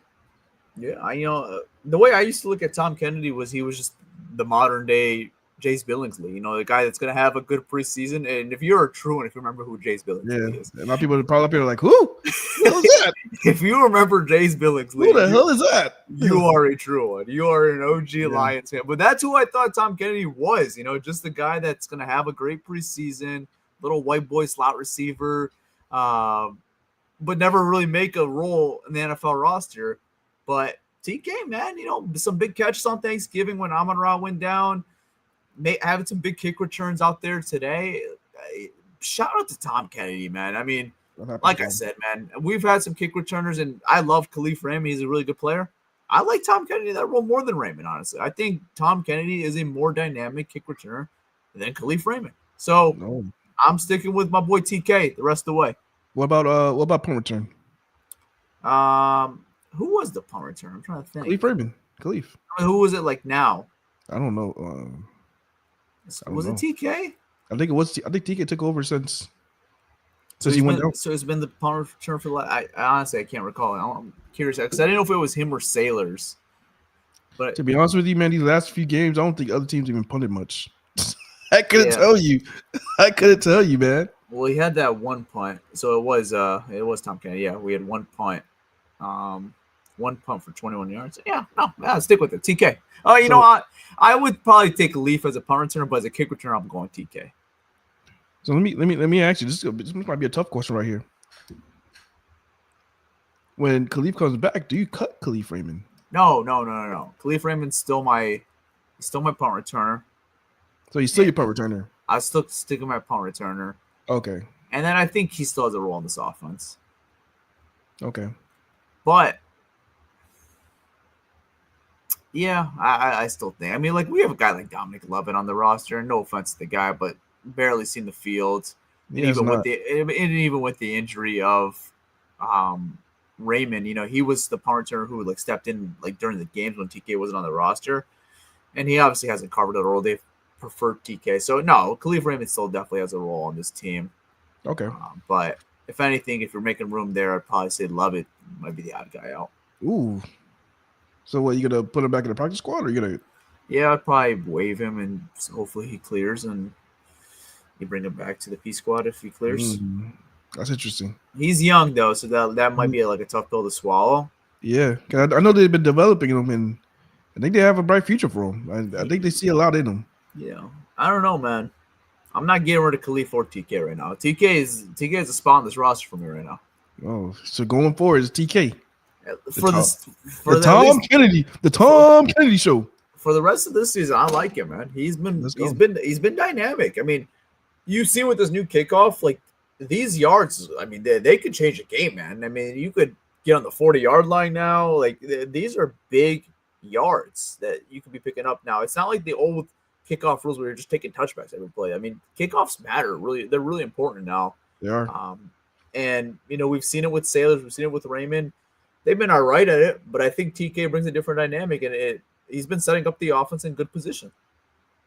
Yeah, the way I used to look at Tom Kennedy was he was just the modern day Jace Billingsley, the guy that's going to have a good preseason. And if you're a truant, if you remember who Jace Billingsley is. A lot of people are probably like, who? Who is that? If you remember Jace Billingsley, Who the hell is that? you are a truant. You are an OG Lions fan. But that's who I thought Tom Kennedy was, just the guy that's going to have a great preseason, little white boy slot receiver, but never really make a role in the NFL roster. But TK, man, some big catches on Thanksgiving when Amon-Ra went down, having some big kick returns out there today. Shout out to Tom Kennedy, man. I mean, like I said, man, we've had some kick returners, and I love Khalif Raymond. He's a really good player. I like Tom Kennedy in that role more than Raymond, honestly. I think Tom Kennedy is a more dynamic kick returner than Khalif Raymond. So I'm sticking with my boy TK the rest of the way. What about punt return? Who was the punt return? I'm trying to think. Khalif Raymond. Khalif. Who was it like now? I don't know. Was it TK? I think it was. I think TK took over since he went down. So it's been the punt return for the. I honestly I can't recall. I'm curious because I didn't know if it was him or Sailors. But To be honest with you, man, these last few games, I don't think other teams even punted much. I couldn't tell you. I couldn't tell you, man. Well, he had that one punt, so it was Tom Kennedy. Yeah, we had one punt. One punt for 21 yards. Yeah, no, stick with it. TK. You know what? I would probably take Leaf as a punt returner, but as a kick returner, I'm going TK. So let me ask you. This might be a tough question right here. When Khalif comes back, do you cut Khalif Raymond? No. Khalif Raymond's still my punt returner. So he's still your punt returner. I still stick with my punt returner. Okay. And then I think he still has a role in this offense. Okay. But yeah, I still think. I mean, like we have a guy like Dominic Lovett on the roster. No offense to the guy, but barely seen the field. And even with the injury of Raymond, he was the punt returner who like stepped in like during the games when TK wasn't on the roster, and he obviously hasn't covered a role. They've preferred TK, so no, Khalif Raymond still definitely has a role on this team. Okay, but if anything, if you're making room there, I'd probably say Lovett might be the odd guy out. Ooh. So what, you gonna put him back in the practice squad, or you gonna? Yeah, I'd probably waive him, and hopefully he clears, and you bring him back to the P squad if he clears. That's interesting. He's young though, so that might be like a tough pill to swallow. Yeah, 'cause I know they've been developing him, and I think they have a bright future for him. I think they see a lot in him. Yeah, I don't know, man. I'm not getting rid of Khalif or TK right now. TK is a spot on this roster for me right now. Oh, so going forward is TK. The Tom Kennedy show. For the rest of this season, I like him, man. He's been dynamic. I mean, you've seen with this new kickoff, like these yards. I mean, they could change the game, man. I mean, you could get on the 40-yard line now. Like these are big yards that you could be picking up now. It's not like the old kickoff rules where you're just taking touchbacks every play. I mean, kickoffs matter. Really, they're really important now. They are. And we've seen it with Sailors. We've seen it with Raymond. They've been all right at it, but I think TK brings a different dynamic, and he's been setting up the offense in good position.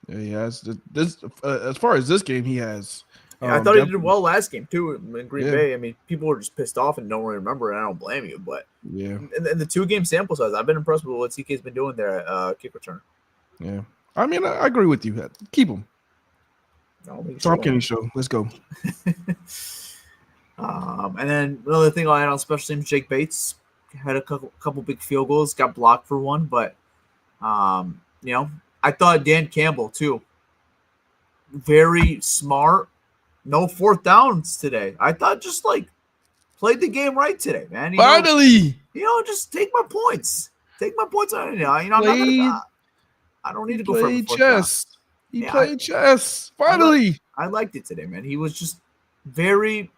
Yeah, he has. This as far as this game, he has. I thought he did well last game too in Green Bay. I mean, people were just pissed off and don't really remember, and I don't blame you. But yeah, and the 2-game sample size, I've been impressed with what TK's been doing there at kick return. Yeah, I mean, I agree with you. Keep him. Tom Kennedy show. Let's go. And then another thing I had on special teams, Jake Bates had a couple big field goals, got blocked for one, but I thought Dan Campbell too. Very smart. No fourth downs today. I thought just like played the game right today, man. Finally, just take my points. Take my points on it. I'm not gonna. I don't need to go for Played the fourth down. chess. He played chess. Finally. I liked it today, man. He was just very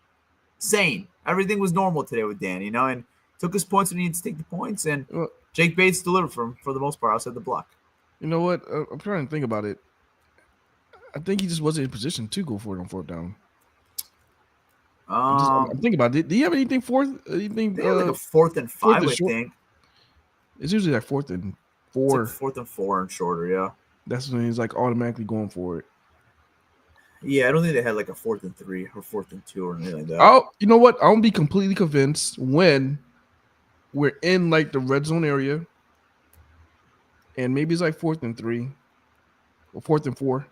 sane. Everything was normal today with Dan, and took his points when he needed to take the points. And Jake Bates delivered for the most part outside the block. You know what? I'm trying to think about it. I think he just wasn't in position to go for it on fourth down. I'm thinking about it. Do you have anything fourth? Anything? They had like a 4th and 5, I short? think. It's usually like 4th and 4. It's like 4th and 4 and shorter, yeah. That's when he's like automatically going for it. Yeah, I don't think they had like a 4th and 3 or 4th and 2 or anything like that. Oh, you know what? I'll be completely convinced when we're in like the red zone area, and maybe it's like 4th and 3 or 4th and 4.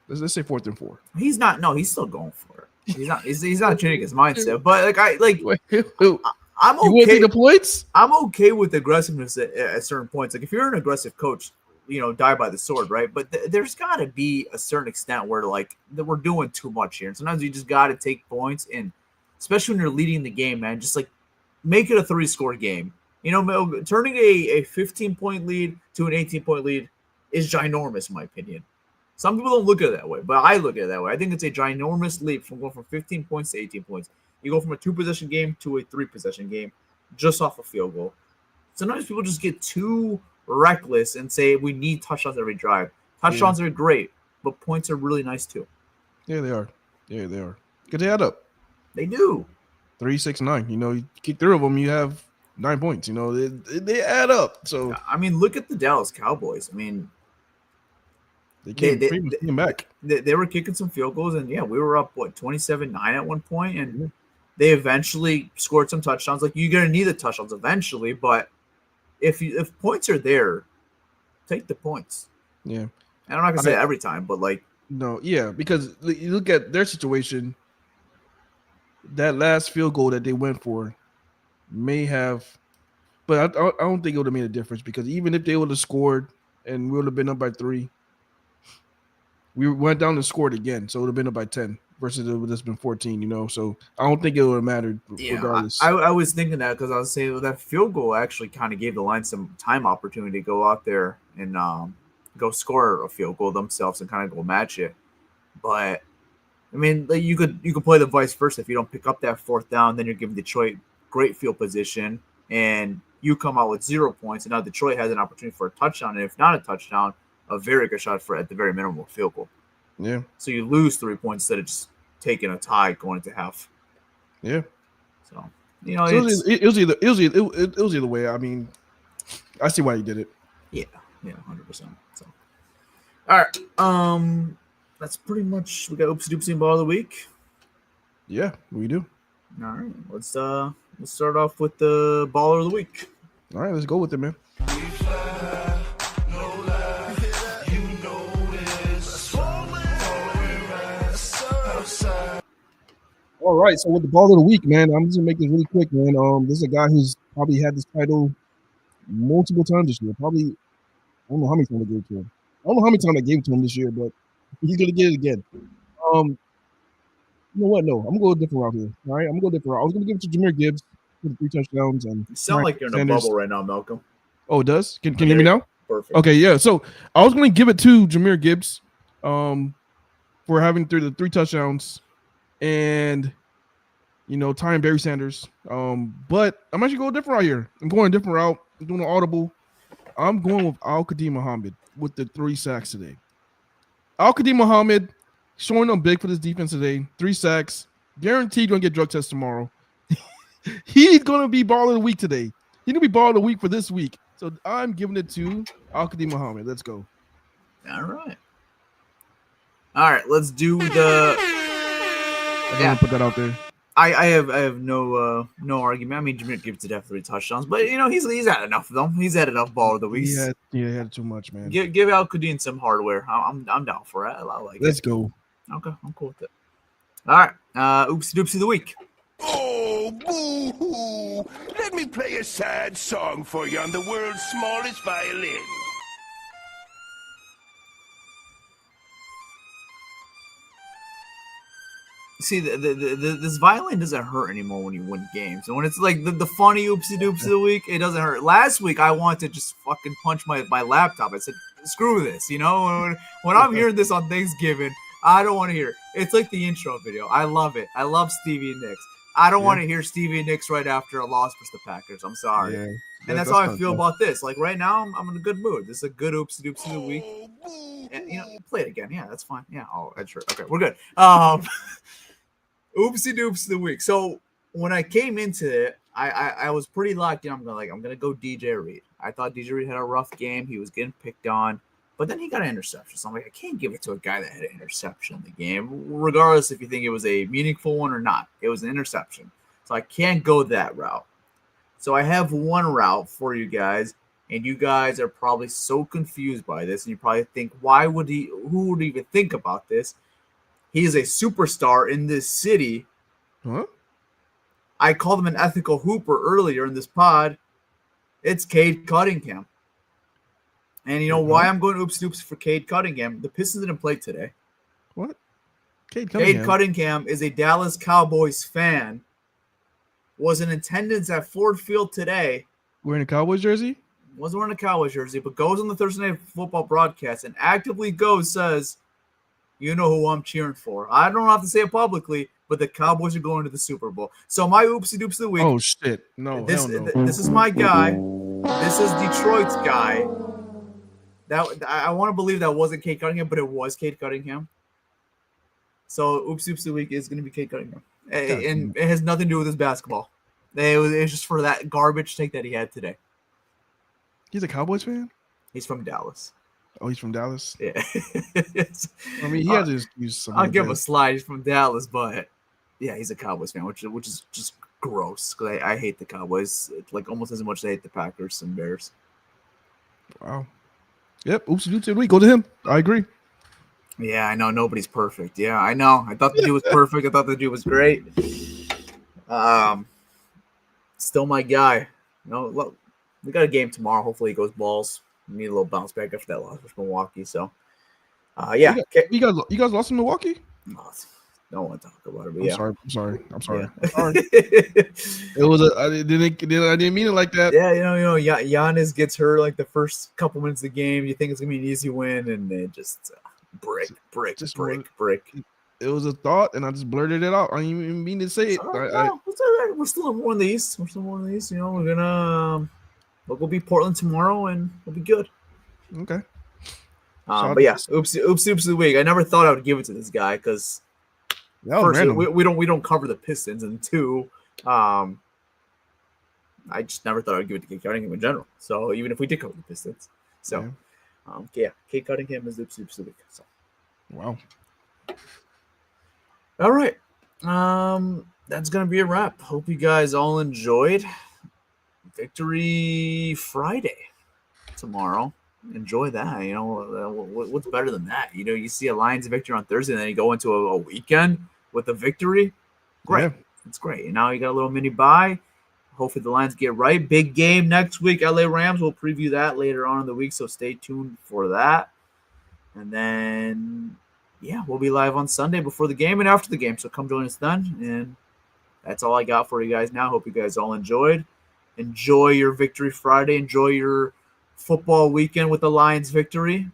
Let's say 4th and 4. He's not. No, he's still going for it. He's not. He's not changing his mindset. But I'm okay. You want to take the points? I'm okay with aggressiveness at certain points. Like if you're an aggressive coach, die by the sword, right? But there's got to be a certain extent where that we're doing too much here. And sometimes you just got to take points, and especially when you're leading the game, man, just like make it a 3-score game. Turning a 15-point lead to an 18-point lead is ginormous, in my opinion. Some people don't look at it that way, but I look at it that way. I think it's a ginormous leap from going from 15 points to 18 points. You go from a 2-possession game to a 3-possession game just off a field goal. Sometimes people just get too reckless and say we need touchdowns every drive. Touchdowns are great, but points are really nice too. Yeah, they are. Yeah, they are. Because they add up. They do. 3, 6, 9. You kick 3 of them, you have 9 points. They add up. So I mean, look at the Dallas Cowboys. I mean, they came back. They were kicking some field goals, and we were up 27-9 at one point, and they eventually scored some touchdowns. Like you're gonna need the touchdowns eventually, but if points are there, take the points. Yeah, and I'm not gonna say every time, but because you look at their situation. That last field goal that they went for may have, but I don't think it would have made a difference because even if they would have scored and we would have been up by 3. We went down and scored again, so it would have been up by 10 versus it would have been 14, So I don't think it would have mattered regardless. I was thinking that because I was saying that field goal actually kind of gave the line some time opportunity to go out there and go score a field goal themselves and kind of go match it. But I mean, you could play the vice versa. If you don't pick up that 4th down, then you're giving Detroit great field position, and you come out with 0 points, and now Detroit has an opportunity for a touchdown, and if not a touchdown, a very good shot for at the very minimum a field goal. Yeah. So you lose 3 points instead of just taking a tie going into half. Yeah. So it was either way. I mean, I see why he did it. Yeah, 100%. So, all right, that's pretty much we got Oopsy Doopsy and Baller of the week. Yeah, we do. All right, let's start off with the Baller of the week. All right, let's go with it, man. All right, so with the Baller of the week, man, I'm just gonna make this really quick, man. This is a guy who's probably had this title multiple times this year. Probably, I don't know how many times I gave it to him. I don't know how many times I gave it to him this year, but he's gonna get it again. You know what? No, I'm gonna go a different route here. All right, I'm gonna go a different route. I was gonna give it to Jahmyr Gibbs for the 3 touchdowns. And you sound like you're in a bubble right now, Malcolm. Oh, it does? Can you hear me now? Perfect. Okay, yeah. So I was gonna give it to Jahmyr Gibbs, for having the 3 touchdowns, and tying Barry Sanders. But I'm actually going a different route here. I'm going a different route. I'm doing an audible. I'm going with Al-Qadim Muhammad with the 3 sacks today. Al-Qadim Muhammad showing them big for this defense today. 3 sacks. Guaranteed going to get drug tests tomorrow. He's going to be Baller of the week today. He's going to be Baller of the week for this week. So I'm giving it to Al-Qadim Muhammad. Let's go. All right. Let's do the. I'm going to put that out there. I have no argument. I mean, Jahmyr Gibbs did have 3 touchdowns, but he's had enough of them. He's had enough Baller of the week. He had too much, man. Give Al-Qadim some hardware. I'm down for it. I like it. Let's go. Okay, I'm cool with it. All right, Oopsy Doopsy of the week. Oh, boo-hoo! Let me play a sad song for you on the world's smallest violin. See, this violin doesn't hurt anymore when you win games. And when it's like the funny oopsie doopsie of the week, it doesn't hurt. Last week, I wanted to just fucking punch my laptop. I said, screw this. You know, when I'm hearing this on Thanksgiving, I don't want to hear it. It's like the intro video. I love it. I love Stevie Nicks. I don't want to hear Stevie Nicks right after a loss versus the Packers. I'm sorry. Yeah. And that's how I feel about this. Like right now, I'm in a good mood. This is a good oopsie doopsie of the week. And, play it again. Yeah, that's fine. Yeah, sure. Okay, we're good. Oopsie doopsie of the week. So when I came into it, I was pretty locked in. I'm gonna go DJ Reed. I thought DJ Reed had a rough game. He was getting picked on, but then he got an interception. So I'm like, I can't give it to a guy that had an interception in the game, regardless if you think it was a meaningful one or not. It was an interception, so I can't go that route. So I have one route for you guys, and you guys are probably so confused by this, and you probably think, who would even think about this? He is a superstar in this city. Huh? I called him an ethical hooper earlier in this pod. It's Cade Cunningham. And you know why I'm going oops doops for Cade Cunningham? The Pistons didn't play today. What? Cade Cunningham is a Dallas Cowboys fan. Was in attendance at Ford Field today. Wearing a Cowboys jersey? Wasn't wearing a Cowboys jersey, but goes on the Thursday Night Football broadcast and actively says, you know who I'm cheering for. I don't have to say it publicly, but the Cowboys are going to the Super Bowl. So my oopsie doops of the week. Oh shit! No, this no. This is my guy. This is Detroit's guy. That I want to believe that wasn't Cade Cunningham, but it was Cade Cunningham. So oopsie doops of the week is going to be Cade Cunningham, and it has nothing to do with his basketball. It's just for that garbage take that he had today. He's a Cowboys fan? He's from Dallas. Oh, he's from Dallas? Yeah. I mean, he has to use some. I'll give him a slide. He's from Dallas, but yeah, he's a Cowboys fan, which is just gross. Because I hate the Cowboys like almost as much as I hate the Packers and Bears. Wow. Yep. Oopsie doopsie of the week. Go to him. I agree. Yeah, I know. Nobody's perfect. Yeah, I know. I thought the dude was perfect. I thought the dude was great. Still my guy. Look, we got a game tomorrow. Hopefully he goes balls. We need a little bounce back after that loss with Milwaukee. So, yeah. You guys lost in Milwaukee? No, don't want to talk about it. But yeah. I'm sorry. Yeah. It was I didn't mean it like that. Yeah, Giannis gets hurt like the first couple minutes of the game. You think it's gonna be an easy win, and then just break. It was a thought, and I just blurted it out. I didn't even mean to say it. It's all right. We're still in one of these. You know, we're gonna we'll be Portland tomorrow, and we'll be good. Okay. But yeah, oops of the week. I never thought I would give it to this guy because first we don't cover the Pistons, and two, I just never thought I'd give it to Cade Cunningham in general. So even if we did cover the Pistons, yeah, Cade Cunningham is oops of the week. So wow. All right, that's gonna be a wrap. Hope you guys all enjoyed. Victory Friday tomorrow. Enjoy that. You know, what's better than that? You know, you see a Lions victory on Thursday, and then you go into a weekend with a victory. Great. Yeah. It's great. And now you got a little mini bye. Hopefully the Lions get right. Big game next week, LA Rams. We'll preview that later on in the week, so stay tuned for that. And then, yeah, we'll be live on Sunday before the game and after the game, so come join us then. And that's all I got for you guys now. Hope you guys all enjoyed. Enjoy your Victory Friday. Enjoy your football weekend with the Lions victory.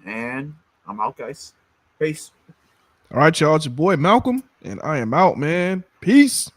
And I'm out, guys. Peace. All right, y'all. It's your boy Malcolm, and I am out, man. Peace.